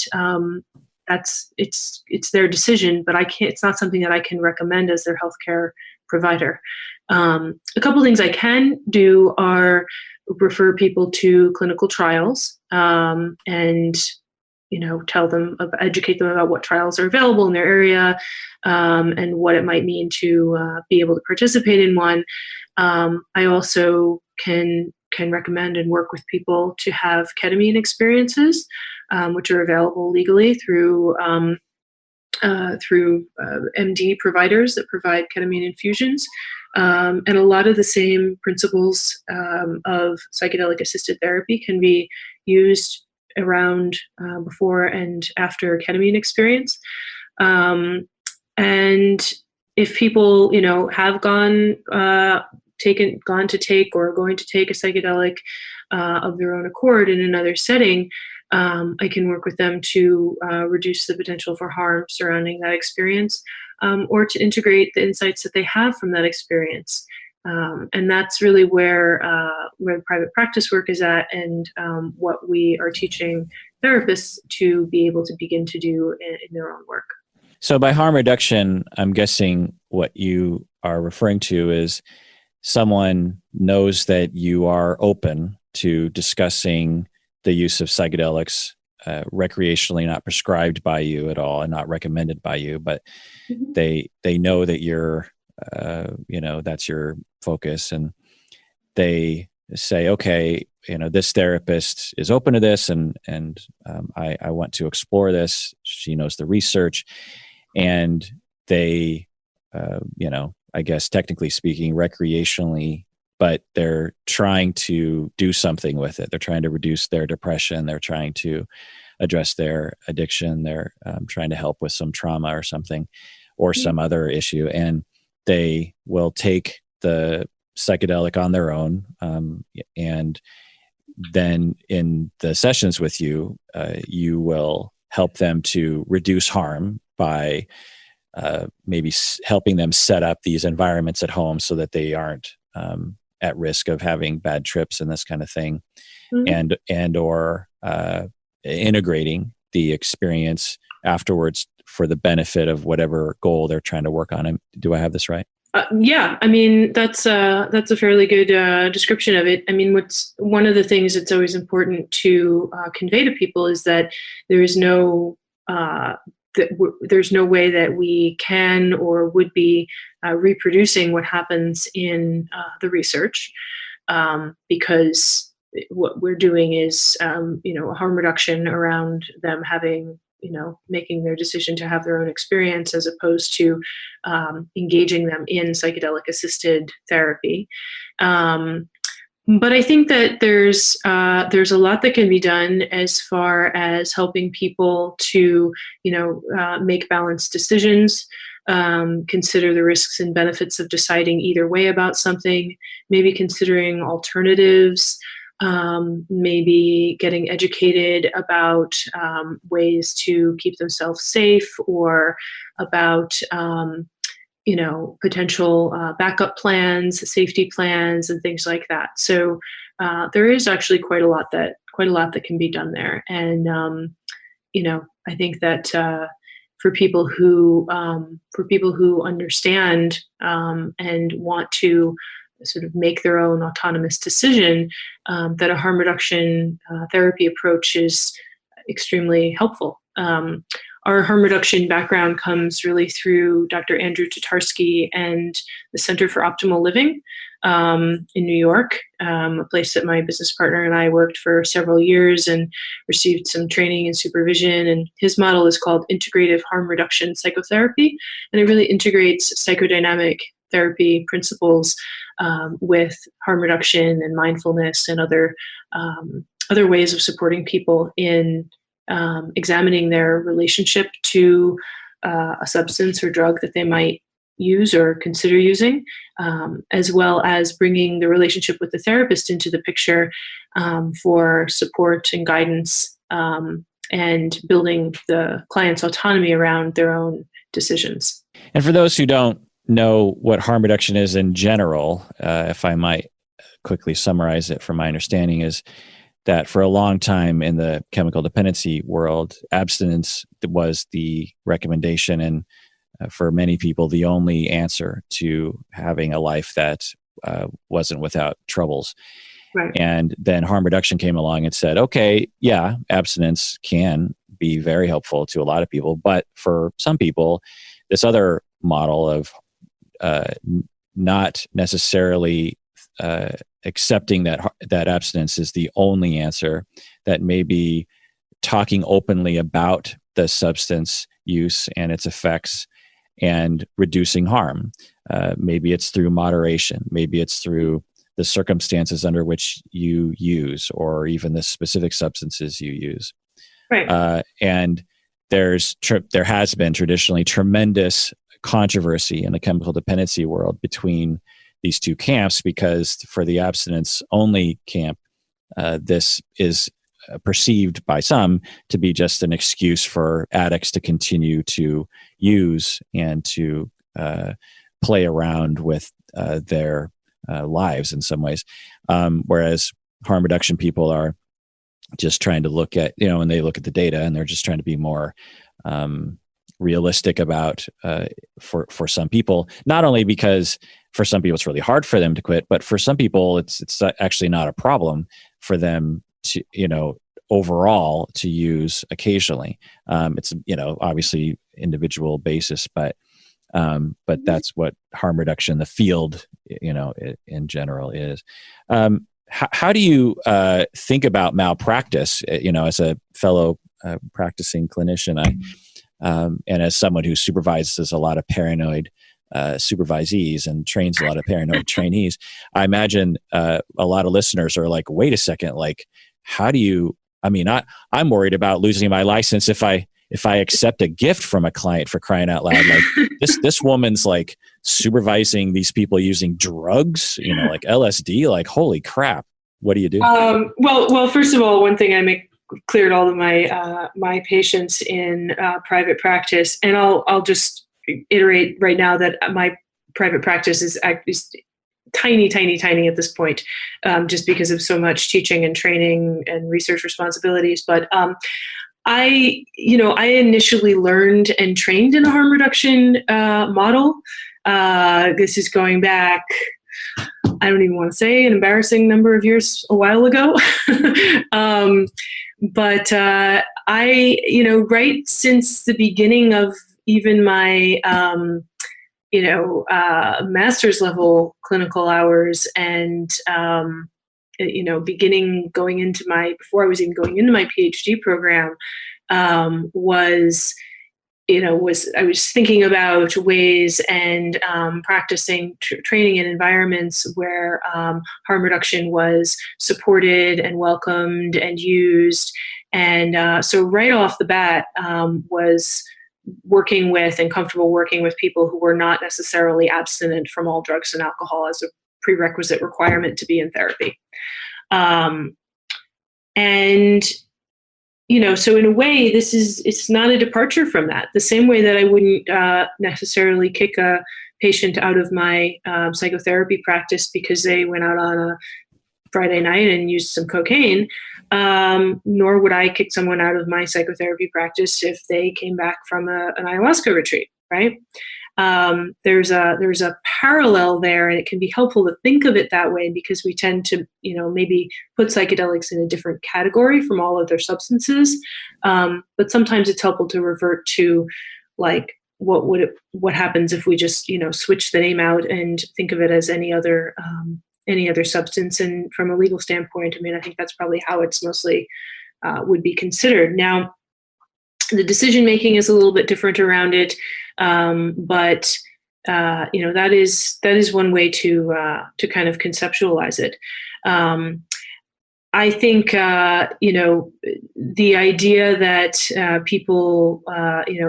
it's their decision, but it's not something that I can recommend as their healthcare provider. A couple things I can do are refer people to clinical trials, and educate them about what trials are available in their area, and what it might mean to be able to participate in one. I also can recommend and work with people to have ketamine experiences, which are available legally through MD providers that provide ketamine infusions. And a lot of the same principles of psychedelic assisted therapy can be used around before and after ketamine experience. And if people, have gone to take or are going to take a psychedelic of their own accord in another setting, I can work with them to reduce the potential for harm surrounding that experience, or to integrate the insights that they have from that experience. And that's really where the private practice work is at, and what we are teaching therapists to be able to begin to do in their own work. So by harm reduction, I'm guessing what you are referring to is someone knows that you are open to discussing the use of psychedelics recreationally, not prescribed by you at all and not recommended by you, but they know that you're, that's your focus, and they say, okay, this therapist is open to this, and I want to explore this. She knows the research, and they, I guess technically speaking, recreationally, but they're trying to do something with it. They're trying to reduce their depression. They're trying to address their addiction. They're trying to help with some trauma or something, or some other issue. And they will take the psychedelic on their own, and then in the sessions with you, you will help them to reduce harm by maybe helping them set up these environments at home so that they aren't at risk of having bad trips and this kind of thing, and or integrating the experience afterwards for the benefit of whatever goal they're trying to work on. Do I have this right? Yeah, I mean, that's a fairly good description of it. I mean, what's one of the things that's always important to convey to people is that there is no there's no way that we can or would be reproducing what happens in the research, because what we're doing is harm reduction around them having, making their decision to have their own experience, as opposed to engaging them in psychedelic assisted therapy. But I think that there's a lot that can be done as far as helping people to, make balanced decisions, consider the risks and benefits of deciding either way about something, maybe considering alternatives, maybe getting educated about ways to keep themselves safe, or about potential backup plans, safety plans, and things like that. So there is actually quite a lot that can be done there. And I think that for people who understand and want to sort of make their own autonomous decision, that a harm reduction therapy approach is extremely helpful. Our harm reduction background comes really through Dr. Andrew Tatarsky and the Center for Optimal Living in New York, a place that my business partner and I worked for several years and received some training and supervision. And his model is called integrative harm reduction psychotherapy, and it really integrates psychodynamic therapy principles with harm reduction and mindfulness and other ways of supporting people in examining their relationship to a substance or drug that they might use or consider using, as well as bringing the relationship with the therapist into the picture for support and guidance, and building the client's autonomy around their own decisions. And for those who don't know what harm reduction is in general, if I might quickly summarize it from my understanding, is that for a long time in the chemical dependency world, abstinence was the recommendation, and for many people, the only answer to having a life that wasn't without troubles. Right. And then harm reduction came along and said, okay, yeah, abstinence can be very helpful to a lot of people, but for some people, this other model of not necessarily accepting that abstinence is the only answer, that maybe talking openly about the substance use and its effects and reducing harm. Maybe it's through moderation. Maybe it's through the circumstances under which you use, or even the specific substances you use. Right. And there has been traditionally tremendous controversy in the chemical dependency world between these two camps, because for the abstinence only camp, this is perceived by some to be just an excuse for addicts to continue to use and to play around with their lives in some ways. Whereas harm reduction people are just trying to look at, when they look at the data, and they're just trying to be more realistic about for some people, not only because for some people it's really hard for them to quit, but for some people it's actually not a problem for them to, overall to use occasionally. It's, obviously individual basis, but that's what harm reduction, the field, in general is. How do you think about malpractice, as a fellow practicing clinician, and as someone who supervises a lot of paranoid supervisees and trains a lot of paranoid trainees? I imagine a lot of listeners are like, wait a second, like, how do you, I'm worried about losing my license if I if I accept a gift from a client, for crying out loud, like this woman's like supervising these people using drugs, like LSD, like holy crap, what do you do? Well, first of all, one thing I make clear to all of my patients in private practice, and I'll just iterate right now that my private practice is tiny at this point, just because of so much teaching and training and research responsibilities. But I initially learned and trained in a harm reduction model. This is going back, I don't even want to say, an embarrassing number of years, a while ago. But right since the beginning of even my master's level clinical hours, and before I was even going into my PhD program, I was thinking about ways and practicing training in environments where harm reduction was supported and welcomed and used. And so right off the bat, was working with and comfortable working with people who were not necessarily abstinent from all drugs and alcohol as a prerequisite requirement to be in therapy. So in a way, it's not a departure from that. The same way that I wouldn't necessarily kick a patient out of my psychotherapy practice because they went out on a Friday night and used some cocaine, nor would I kick someone out of my psychotherapy practice if they came back from an ayahuasca retreat, right? There's a parallel there, and it can be helpful to think of it that way because we tend to, maybe put psychedelics in a different category from all other substances. But sometimes it's helpful to revert to, like, what happens if we just, switch the name out and think of it as any other substance. And from a legal standpoint, I think that's probably how it's mostly would be considered. Now, the decision making is a little bit different around it, but that is one way to kind of conceptualize it. I think the idea that people,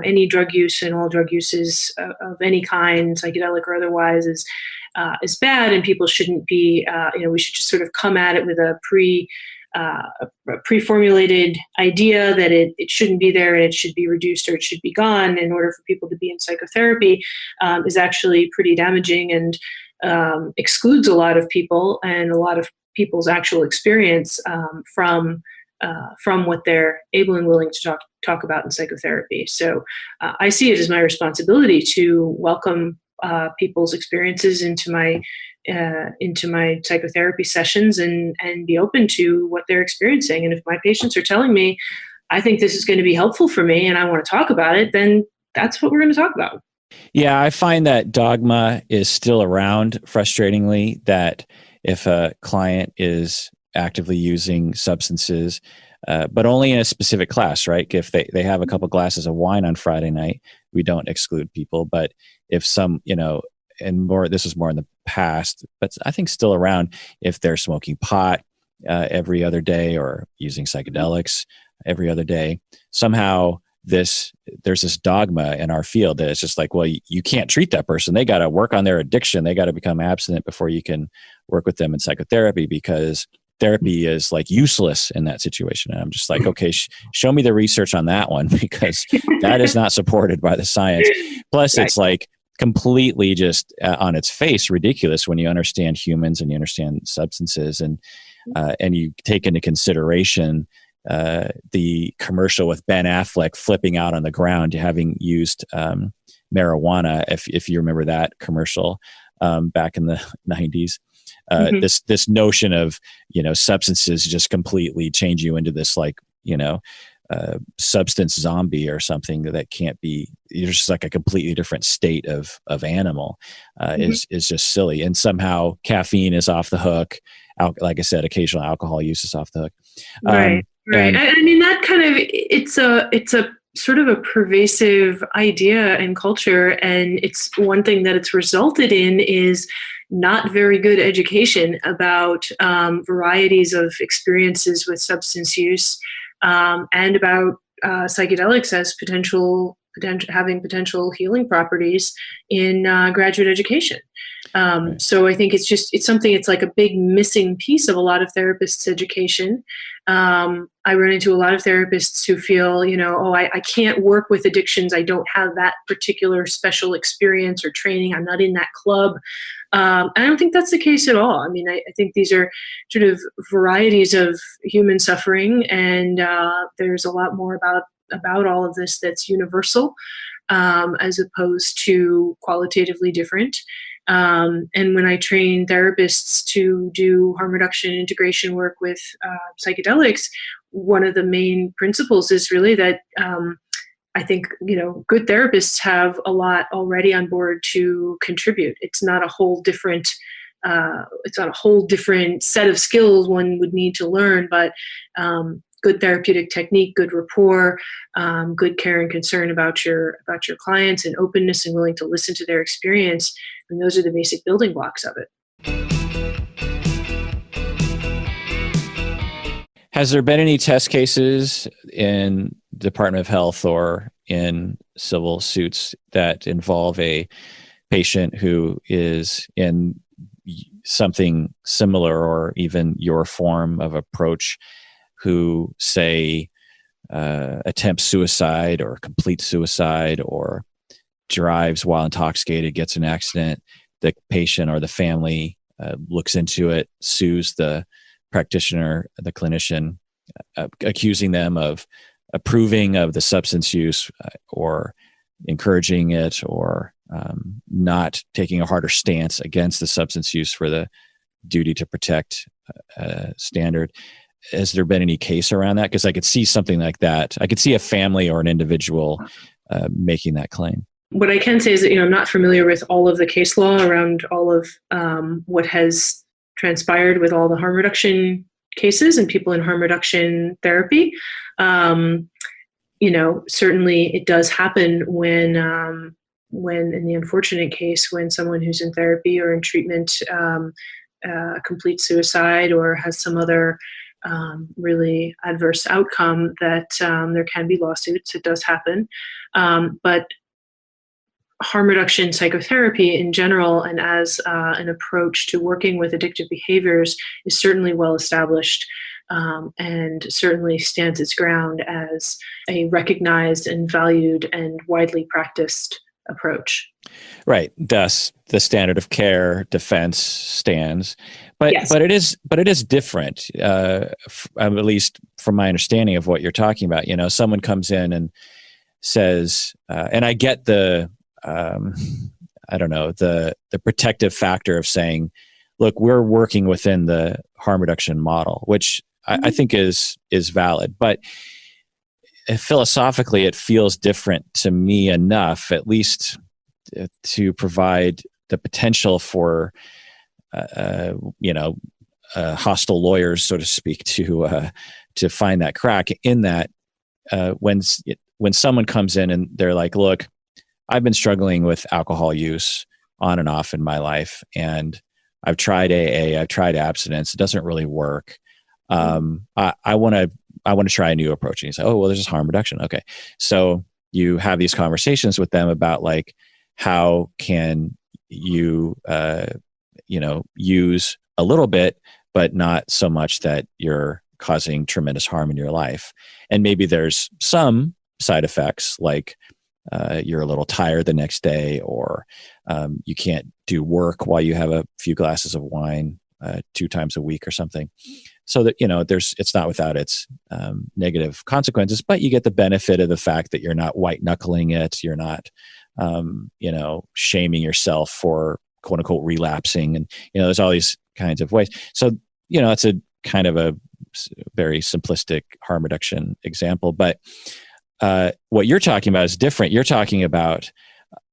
any drug use and all drug uses of any kind, psychedelic or otherwise, is bad, and people shouldn't be. We should just sort of come at it with a pre-formulated idea that it shouldn't be there and it should be reduced or it should be gone in order for people to be in psychotherapy, is actually pretty damaging and excludes a lot of people and a lot of people's actual experience from what they're able and willing to talk about in psychotherapy. So I see it as my responsibility to welcome people's experiences into my psychotherapy sessions and be open to what they're experiencing. And if my patients are telling me, I think this is going to be helpful for me and I want to talk about it, then that's what we're going to talk about. Yeah, I find that dogma is still around, frustratingly, that if a client is actively using substances, but only in a specific class, right? If they have a couple glasses of wine on Friday night, we don't exclude people. But if some, and more, this is more in the past, but I think still around, if they're smoking pot every other day or using psychedelics every other day, somehow there's this dogma in our field that it's just like, well, you can't treat that person. They got to work on their addiction. They got to become abstinent before you can work with them in psychotherapy, because therapy is like useless in that situation. And I'm just like, okay, show me the research on that one, because that is not supported by the science. Plus, it's like completely just on its face ridiculous when you understand humans and you understand substances, and you take into consideration the commercial with Ben Affleck flipping out on the ground having used marijuana, if you remember that commercial back in the 90s. This notion of, substances just completely change you into this, like, substance zombie or something that can't be, you're just like a completely different state of animal, is just silly. And somehow caffeine is off the hook. Like I said, occasional alcohol use is off the hook. Right. Right. That kind of, it's a sort of a pervasive idea in culture. And it's one thing that it's resulted in is not very good education about varieties of experiences with substance use, and about psychedelics as having potential healing properties in graduate education. Right. So I think it's like a big missing piece of a lot of therapists' education. I run into a lot of therapists who feel, I can't work with addictions. I don't have that particular special experience or training. I'm not in that club. And I don't think that's the case at all. I mean, I think these are sort of varieties of human suffering, and there's a lot more about all of this that's universal, as opposed to qualitatively different. And when I train therapists to do harm reduction and integration work with psychedelics, one of the main principles is really that I think, good therapists have a lot already on board to contribute. It's not a whole different set of skills one would need to learn, but good therapeutic technique, good rapport, good care and concern about your clients, and openness and willing to listen to their experience. And those are the basic building blocks of it. Has there been any test cases in Department of Health or in civil suits that involve a patient who is in something similar or even your form of approach, who, say, attempts suicide or complete suicide or drives while intoxicated, gets in an accident, the patient or the family looks into it, sues the practitioner, the clinician, accusing them of approving of the substance use or encouraging it, or not taking a harder stance against the substance use for the duty to protect standard? Has there been any case around that? Because I could see something like that. I could see a family or an individual making that claim. What I can say is that, I'm not familiar with all of the case law around all of what has transpired with all the harm reduction cases and people in harm reduction therapy. Certainly it does happen when in the unfortunate case, when someone who's in therapy or in treatment completes suicide or has some other really adverse outcome, that there can be lawsuits. It does happen. But harm reduction psychotherapy in general, and as an approach to working with addictive behaviors, is certainly well established, and certainly stands its ground as a recognized and valued and widely practiced approach. Right. Thus, the standard of care defense stands, but Yes. but it is different. At least from my understanding of what you're talking about. Someone comes in and says, and I get the the protective factor of saying, look, we're working within the harm reduction model, which I think is valid, but philosophically it feels different to me enough, at least to provide the potential for hostile lawyers, so to speak, to find that crack in that when someone comes in and they're like, look, I've been struggling with alcohol use on and off in my life, and I've tried AA, I've tried abstinence, it doesn't really work. I want to try a new approach. And you say, oh, well, there's this harm reduction. Okay. So you have these conversations with them about, like, how can you, use a little bit, but not so much that you're causing tremendous harm in your life. And maybe there's some side effects, like you're a little tired the next day, or you can't do work while you have a few glasses of wine 2 times a week or something. So that, it's not without its negative consequences, but you get the benefit of the fact that you're not white knuckling it. You're not, shaming yourself for quote unquote relapsing. And, there's all these kinds of ways. So, it's a kind of a very simplistic harm reduction example, but what you're talking about is different. You're talking about,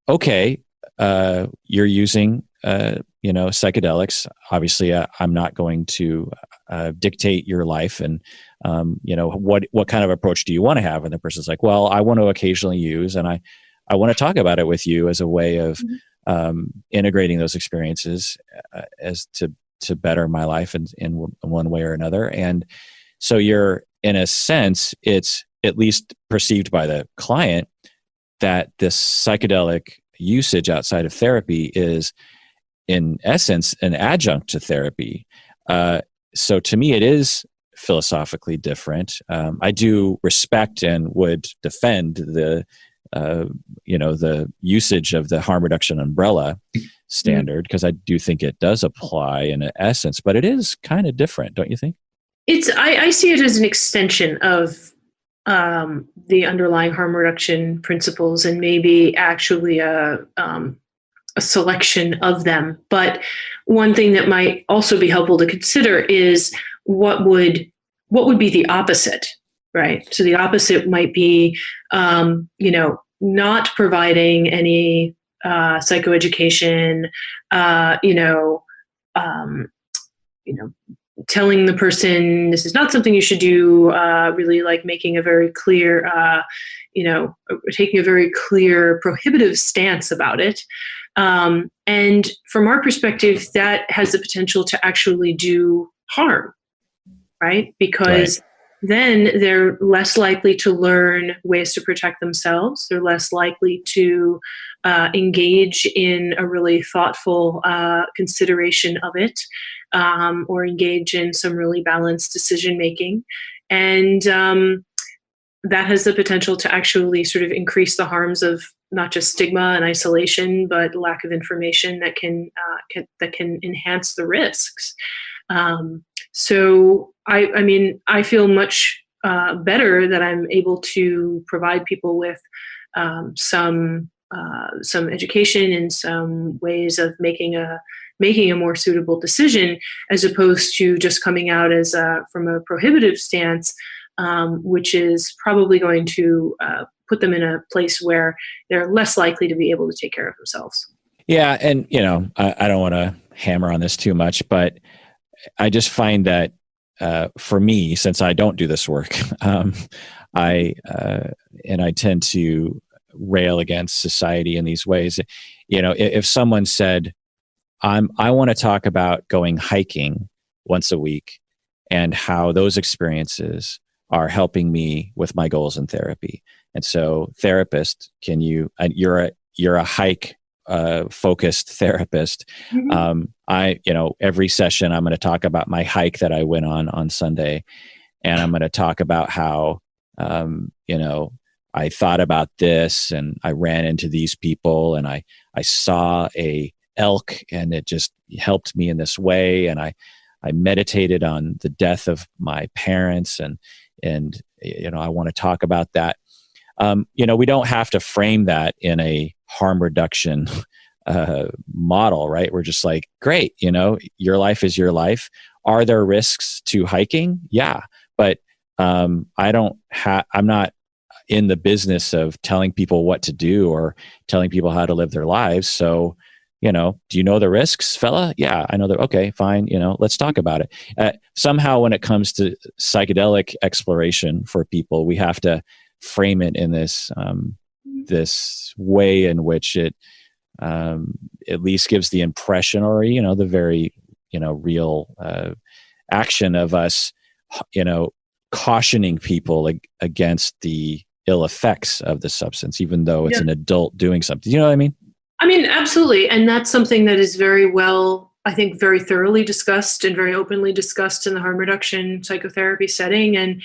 okay, you're using, psychedelics. Obviously, I'm not going to dictate your life, and what kind of approach do you want to have? And the person's like, well, I want to occasionally use, and I want to talk about it with you as a way of integrating those experiences as to better my life in one way or another. And so you're, in a sense, it's at least perceived by the client, that this psychedelic usage outside of therapy is, in essence, an adjunct to therapy. So to me, it is philosophically different. I do respect and would defend the usage of the harm reduction umbrella standard, because I do think it does apply in essence, but it is kind of different, don't you think? I see it as an extension of the underlying harm reduction principles, and maybe actually a selection of them. But one thing that might also be helpful to consider is what would be the opposite, right? So the opposite might be, not providing any psychoeducation, telling the person this is not something you should do, really like making a very clear, taking a very clear prohibitive stance about it. And from our perspective, that has the potential to actually do harm, right? Because then they're less likely to learn ways to protect themselves. They're less likely to engage in a really thoughtful consideration of it, or engage in some really balanced decision making. And that has the potential to actually sort of increase the harms of not just stigma and isolation, but lack of information that can enhance the risks. So I feel much better that I'm able to provide people with some education and some ways of making a more suitable decision, as opposed to just coming out as from a prohibitive stance, which is probably going to put them in a place where they're less likely to be able to take care of themselves. Yeah, and I don't want to hammer on this too much, but I just find that for me, since I don't do this work, I tend to rail against society in these ways. If someone said, I want to talk about going hiking once a week and how those experiences are helping me with my goals in therapy. And so, therapist, you're a hike focused therapist. Mm-hmm. Every session I'm going to talk about my hike that I went on Sunday, and I'm going to talk about how, I thought about this and I ran into these people and I saw a elk and it just helped me in this way. And I meditated on the death of my parents and I want to talk about that. We don't have to frame that in a harm reduction model, right? We're just like, great, your life is your life. Are there risks to hiking? Yeah, but I'm not in the business of telling people what to do or telling people how to live their lives. So, do you know the risks, fella? Yeah, I know that. Okay, fine. Let's talk about it. Somehow when it comes to psychedelic exploration for people, we have to frame it in this way in which it at least gives the impression, or the very real action of us cautioning people against the ill effects of the substance, even though it's an adult doing something. You know what I mean? Absolutely. And that's something that is very well, I think, very thoroughly discussed and very openly discussed in the harm reduction psychotherapy setting, and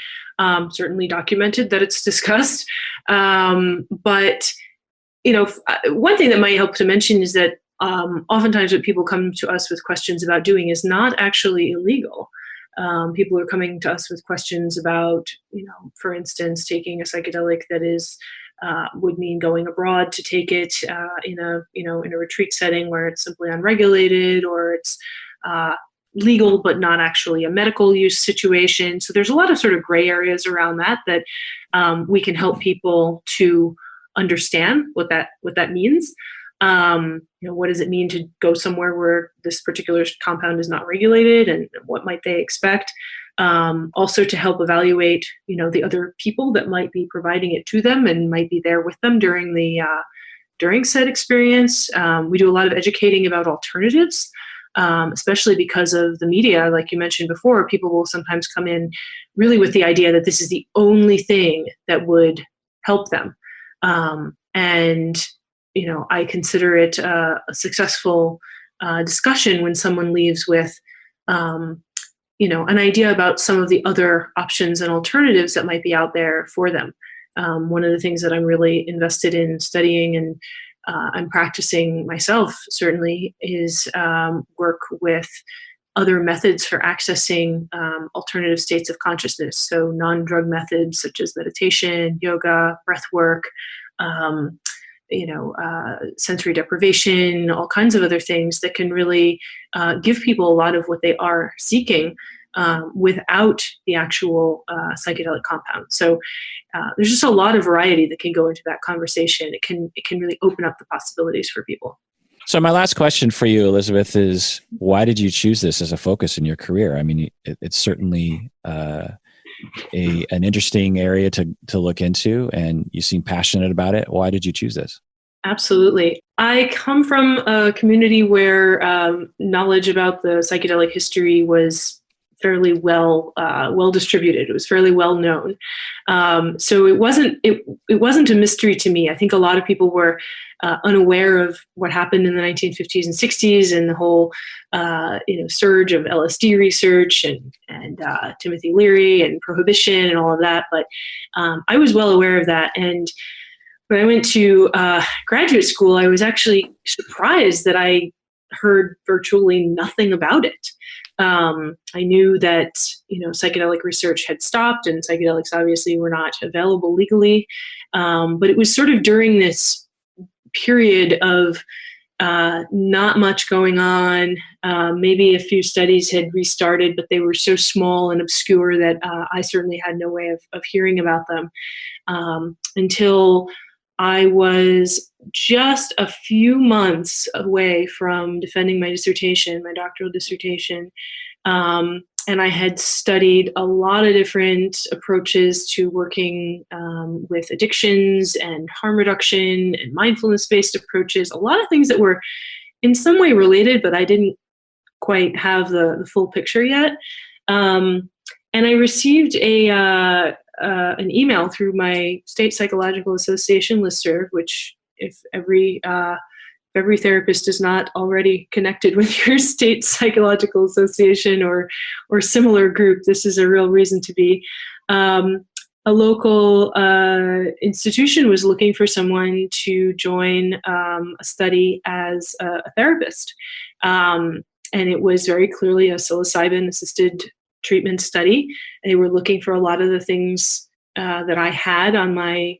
certainly documented that it's discussed. But, one thing that might help to mention is that oftentimes what people come to us with questions about doing is not actually illegal. People are coming to us with questions about, for instance, taking a psychedelic that is would mean going abroad to take it in a retreat setting where it's simply unregulated, or it's legal but not actually a medical use situation. So there's a lot of sort of gray areas around that we can help people to understand what that means. What does it mean to go somewhere where this particular compound is not regulated, and what might they expect? Also to help evaluate, the other people that might be providing it to them and might be there with them during said experience. We do a lot of educating about alternatives. especially because of the media, like you mentioned before. People will sometimes come in really with the idea that this is the only thing that would help them. And, I consider it a successful discussion when someone leaves with, an idea about some of the other options and alternatives that might be out there for them. One of the things that I'm really invested in studying and I'm practicing myself certainly is work with other methods for accessing alternative states of consciousness. So non-drug methods such as meditation, yoga, breath work, sensory deprivation, all kinds of other things that can really give people a lot of what they are seeking without the actual psychedelic compound. So there's just a lot of variety that can go into that conversation. It can really open up the possibilities for people. So my last question for you, Elizabeth, is why did you choose this as a focus in your career? I mean, it's certainly an interesting area to look into, and you seem passionate about it. Why did you choose this? Absolutely. I come from a community where knowledge about the psychedelic history was fairly well distributed. It was fairly well known. So it wasn't a mystery to me. I think a lot of people were unaware of what happened in the 1950s and 60s and the whole surge of LSD research and Timothy Leary and prohibition and all of that. But I was well aware of that. And when I went to graduate school, I was actually surprised that I heard virtually nothing about it. I knew that, psychedelic research had stopped and psychedelics obviously were not available legally. But it was sort of during this period of not much going on. Maybe a few studies had restarted, but they were so small and obscure that I certainly had no way of hearing about them until I was just a few months away from defending my dissertation, my doctoral dissertation. And I had studied a lot of different approaches to working with addictions and harm reduction and mindfulness-based approaches, a lot of things that were in some way related, but I didn't quite have the full picture yet. And I received an email through my state psychological association listserv, which if every therapist is not already connected with your state psychological association or similar group, this is a real reason to be. A local institution was looking for someone to join a study as a therapist. And it was very clearly a psilocybin-assisted treatment study. They were looking for a lot of the things that I had on my,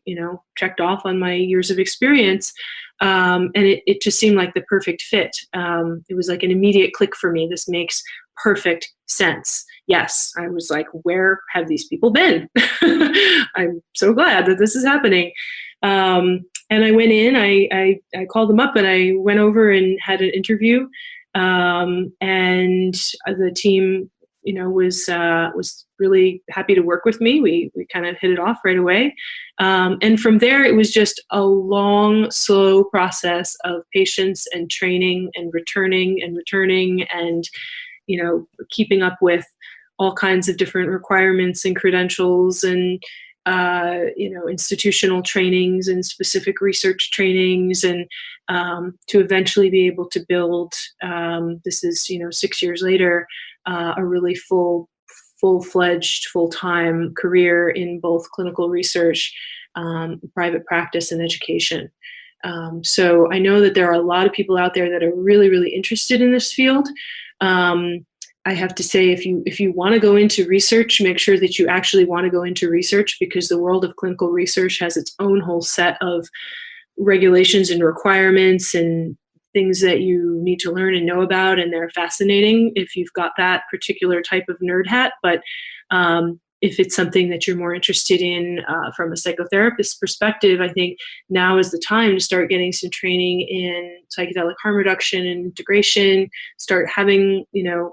checked off on my years of experience. And it just seemed like the perfect fit. It was like an immediate click for me. This makes perfect sense. Yes, I was like, where have these people been? I'm so glad that this is happening. And I went in, I called them up and I went over and had an interview. And the team was really happy to work with me. We kind of hit it off right away. And from there, it was just a long, slow process of patience and training and returning and, keeping up with all kinds of different requirements and credentials and, institutional trainings and specific research trainings and to eventually be able to build, this is, 6 years later, a really full-fledged, full-time career in both clinical research, private practice, and education. So I know that there are a lot of people out there that are really, really interested in this field. I have to say, if you want to go into research, make sure that you actually want to go into research, because the world of clinical research has its own whole set of regulations and requirements and things that you need to learn and know about, and they're fascinating if you've got that particular type of nerd hat. But if it's something that you're more interested in from a psychotherapist perspective, I think now is the time to start getting some training in psychedelic harm reduction and integration, start having,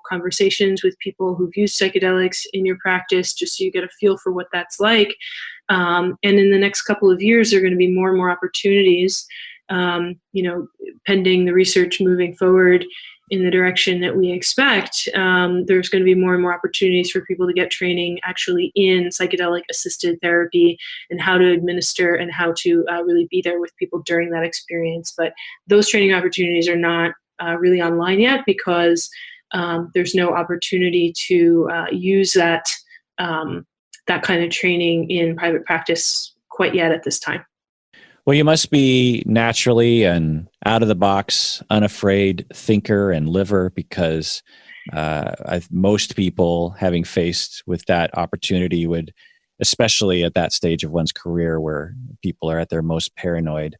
conversations with people who've used psychedelics in your practice, just so you get a feel for what that's like. And in the next couple of years, there are going to be more and more opportunities, pending the research moving forward in the direction that we expect, there's going to be more and more opportunities for people to get training actually in psychedelic assisted therapy and how to administer and how to really be there with people during that experience. But those training opportunities are not really online yet because there's no opportunity to use that kind of training in private practice quite yet at this time. Well, you must be naturally an out of the box, unafraid thinker and liver, because most people having faced with that opportunity would, especially at that stage of one's career where people are at their most paranoid,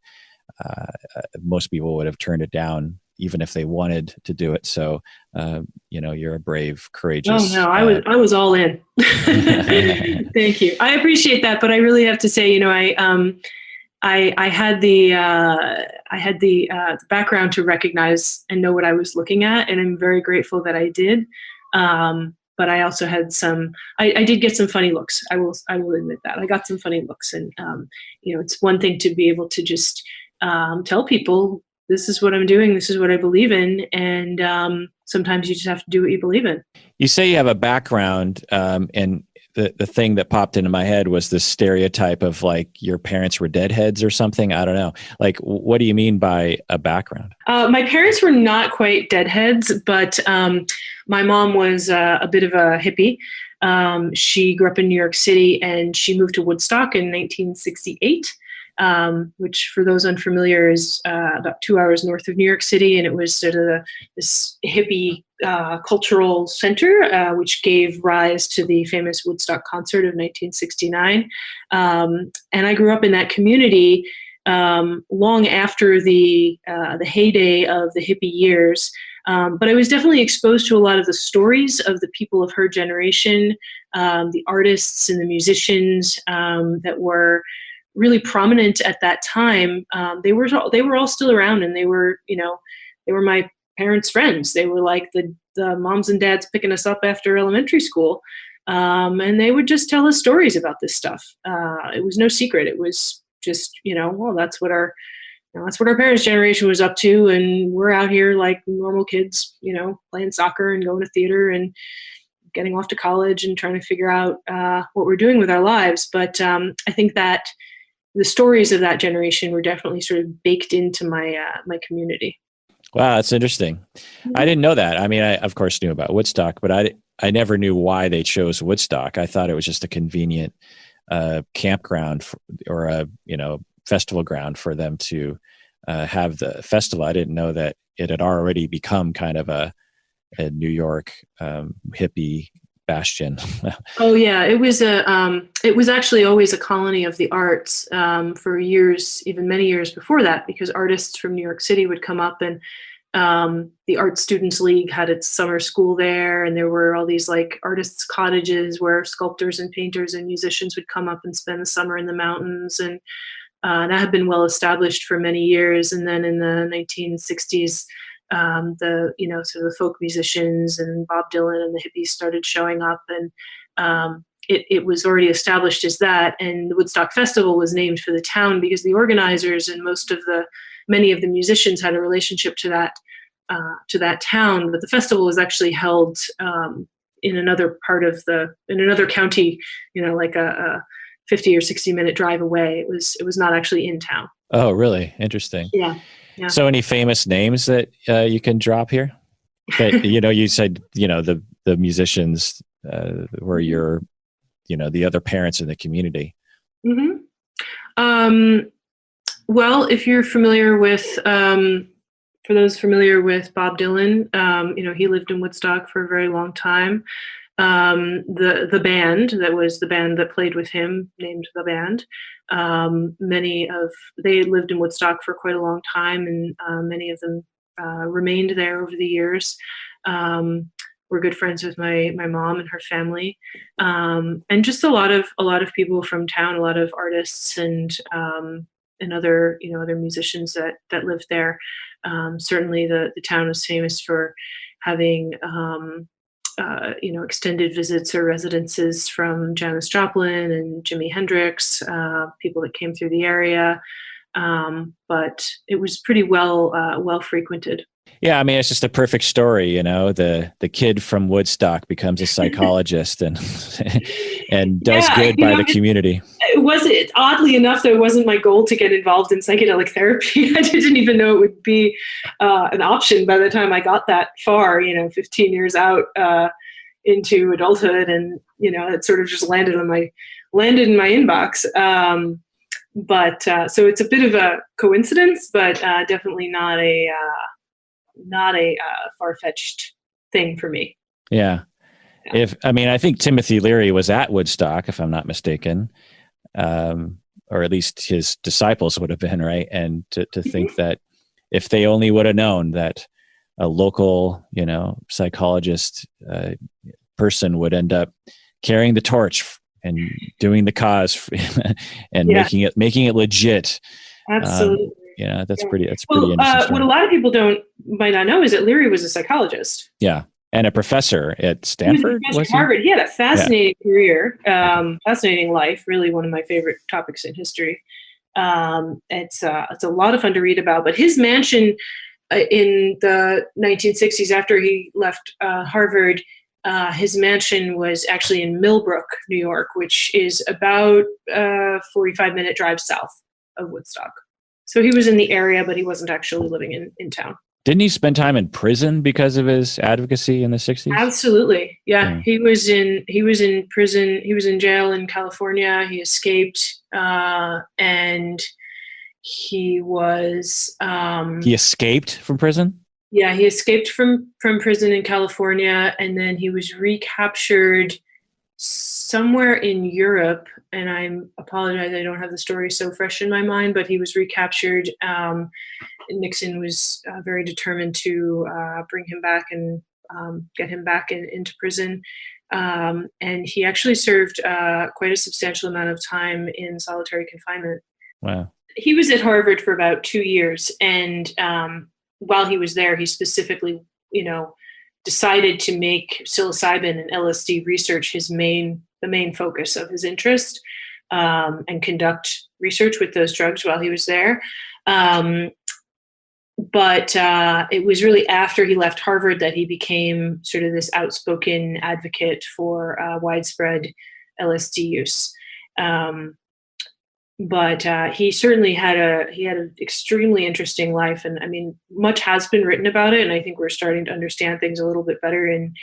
most people would have turned it down even if they wanted to do it. So, you're a brave, courageous. Oh no, I was all in. Thank you. I appreciate that, but I really have to say, I had the background to recognize and know what I was looking at, and I'm very grateful that I did. But I also had I did get some funny looks. I will admit that I got some funny looks, and it's one thing to be able to just tell people, this is what I'm doing, this is what I believe in, and sometimes you just have to do what you believe in. You say you have a background, and the thing that popped into my head was this stereotype of like your parents were deadheads or something. I don't know. Like, what do you mean by a background? My parents were not quite deadheads, but my mom was a bit of a hippie. She grew up in New York City, and she moved to Woodstock in 1968. Which for those unfamiliar is about 2 hours north of New York City. And it was sort of this hippie cultural center, which gave rise to the famous Woodstock concert of 1969. And I grew up in that community long after the heyday of the hippie years. But I was definitely exposed to a lot of the stories of the people of her generation, the artists and the musicians that were really prominent at that time. They were all still around, and they were my parents' friends. They were like the moms and dads picking us up after elementary school, and they would just tell us stories about this stuff. It was no secret. It was just well, that's what our parents' generation was up to, and we're out here like normal kids, playing soccer and going to theater and getting off to college and trying to figure out what we're doing with our lives. But I think that the stories of that generation were definitely sort of baked into my community. Wow, that's interesting. I didn't know that. I mean, I of course knew about Woodstock, but I never knew why they chose Woodstock. I thought it was just a convenient campground or a festival ground for them to have the festival. I didn't know that it had already become kind of a New York hippie bastion. Oh yeah, it was actually always a colony of the arts for years, even many years before that, because artists from New York City would come up, and the Art Students League had its summer school there, and there were all these like artists' cottages where sculptors and painters and musicians would come up and spend the summer in the mountains, and that had been well established for many years. And then in the 1960s, sort of the folk musicians and Bob Dylan and the hippies started showing up, and it was already established as that. And the Woodstock Festival was named for the town because the organizers and many of the musicians had a relationship to that town. But the festival was actually held in another county, like a 50 or 60-minute drive away. It was not actually in town. Oh, really? Interesting. Yeah. Yeah. So any famous names that you can drop here? That you said the musicians were your the other parents in the community. Mm-hmm. Well, if you're familiar with for those familiar with Bob Dylan, he lived in Woodstock for a very long time. The band that was the band that played with him, named The Band. They lived in Woodstock for quite a long time, and many of them remained there over the years. We're good friends with my mom and her family, and just a lot of people from town, a lot of artists and other musicians that lived there. Certainly, the town was famous for having extended visits or residences from Janis Joplin and Jimi Hendrix, people that came through the area. But it was pretty well frequented. Yeah, I mean, it's just a perfect story, the kid from Woodstock becomes a psychologist and and does Yeah, good by the community. it wasn't, oddly enough, though, it wasn't my goal to get involved in psychedelic therapy. I didn't even know it would be an option by the time I got that far, 15 years out into adulthood, and it sort of just landed in my inbox. But so it's a bit of a coincidence, but definitely not a far-fetched thing for me. Yeah. Yeah. I think Timothy Leary was at Woodstock, if I'm not mistaken, or at least his disciples would have been, right? And to think that if they only would have known that a local, psychologist person would end up carrying the torch and doing the cause and making it legit. Absolutely. That's pretty interesting. What a lot of people might not know is that Leary was a psychologist. Yeah. And a professor at Stanford. He was at Harvard. He had a fascinating career, fascinating life. Really, one of my favorite topics in history. It's a lot of fun to read about. But his mansion in the 1960s, after he left Harvard, his mansion was actually in Millbrook, New York, which is about a 45-minute drive south of Woodstock. So he was in the area, but he wasn't actually living in town. Didn't he spend time in prison because of his advocacy in the 60s? Absolutely. Yeah. He was in prison. He was in jail in California. He escaped, and he was he escaped from prison? Yeah, he escaped from prison in California, and then he was recaptured somewhere in Europe. And I apologize, I don't have the story so fresh in my mind, but he was recaptured. Nixon was very determined to bring him back and get him back into prison. And he actually served quite a substantial amount of time in solitary confinement. Wow. He was at Harvard for about 2 years. And while he was there, he specifically, decided to make psilocybin and LSD research the main focus of his interest, and conduct research with those drugs while he was there. But it was really after he left Harvard that he became sort of this outspoken advocate for widespread LSD use. But he certainly had an extremely interesting life, and I mean, much has been written about it, and I think we're starting to understand things a little bit better in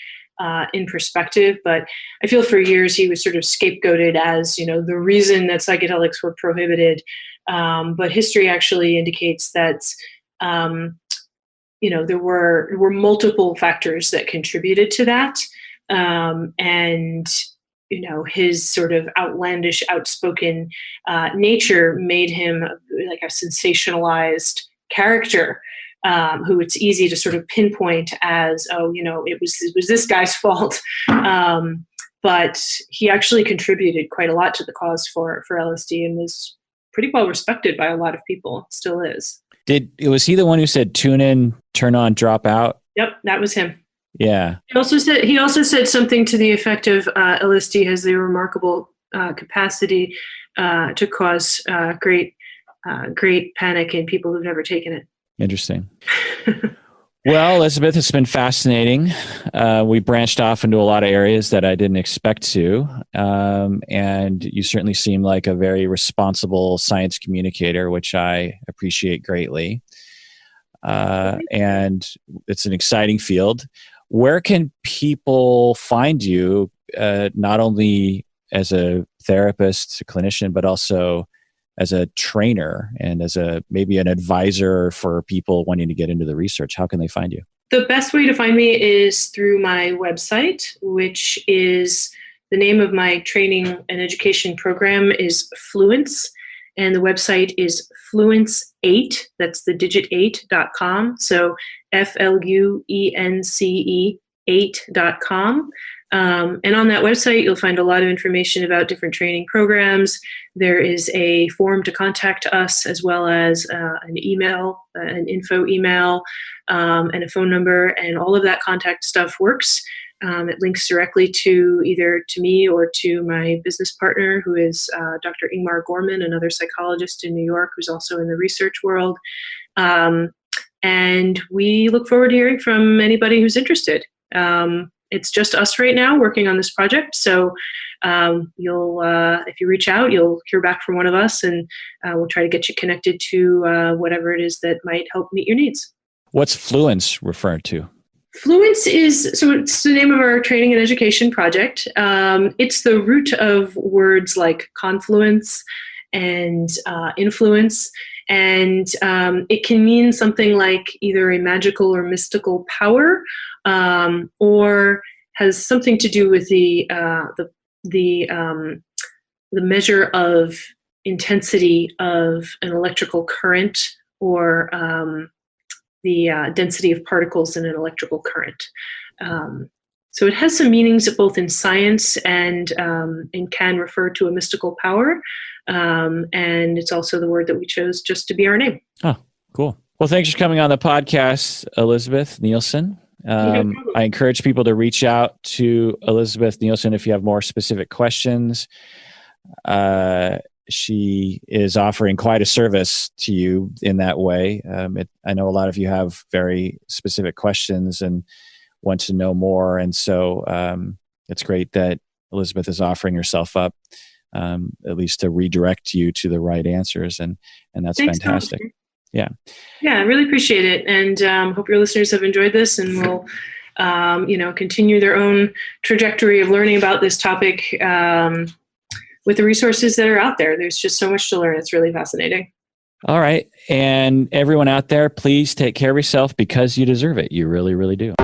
perspective. But I feel for years he was sort of scapegoated as the reason that psychedelics were prohibited. But history actually indicates that there were multiple factors that contributed to that, and his sort of outlandish, outspoken nature made him like a sensationalized character, who it's easy to sort of pinpoint as, it was this guy's fault. But he actually contributed quite a lot to the cause for LSD, and was pretty well respected by a lot of people. Still is. Was he the one who said tune in, turn on, drop out? Yep, that was him. Yeah. He also said something to the effect of LSD has the remarkable capacity to cause great panic in people who've never taken it. Interesting. Well, Elizabeth, it's been fascinating. We branched off into a lot of areas that I didn't expect to. And you certainly seem like a very responsible science communicator, which I appreciate greatly. And it's an exciting field. Where can people find you, not only as a therapist, a clinician, but also as a trainer and as maybe an advisor for people wanting to get into the research? How can they find you? The best way to find me is through my website, which is the name of my training and education program is Fluence. And the website is Fluence8, that's the digit 8.com. So FLUENCE8.com. And on that website, you'll find a lot of information about different training programs. There is a form to contact us, as well as an email, an info email, and a phone number. And all of that contact stuff works. It links directly to either to me or to my business partner, who is Dr. Ingmar Gorman, another psychologist in New York who's also in the research world. And we look forward to hearing from anybody who's interested. It's just us right now working on this project. So if you reach out, you'll hear back from one of us, and we'll try to get you connected to whatever it is that might help meet your needs. What's Fluence referred to? Fluence it's the name of our training and education project. It's the root of words like confluence and influence. And it can mean something like either a magical or mystical power, or has something to do with the measure of intensity of an electrical current, or the density of particles in an electrical current. So it has some meanings both in science and can refer to a mystical power. And it's also the word that we chose just to be our name. Oh, cool. Well, thanks for coming on the podcast, Elizabeth Nielson. I encourage people to reach out to Elizabeth Nielson if you have more specific questions. She is offering quite a service to you in that way. I know a lot of you have very specific questions and want to know more. And so it's great that Elizabeth is offering herself up, at least to redirect you to the right answers. And that's Thanks fantastic. So much. Yeah. Yeah, I really appreciate it. And hope your listeners have enjoyed this, and will continue their own trajectory of learning about this topic with the resources that are out there. There's just so much to learn. It's really fascinating. All right. And everyone out there, please take care of yourself, because you deserve it. You really, really do.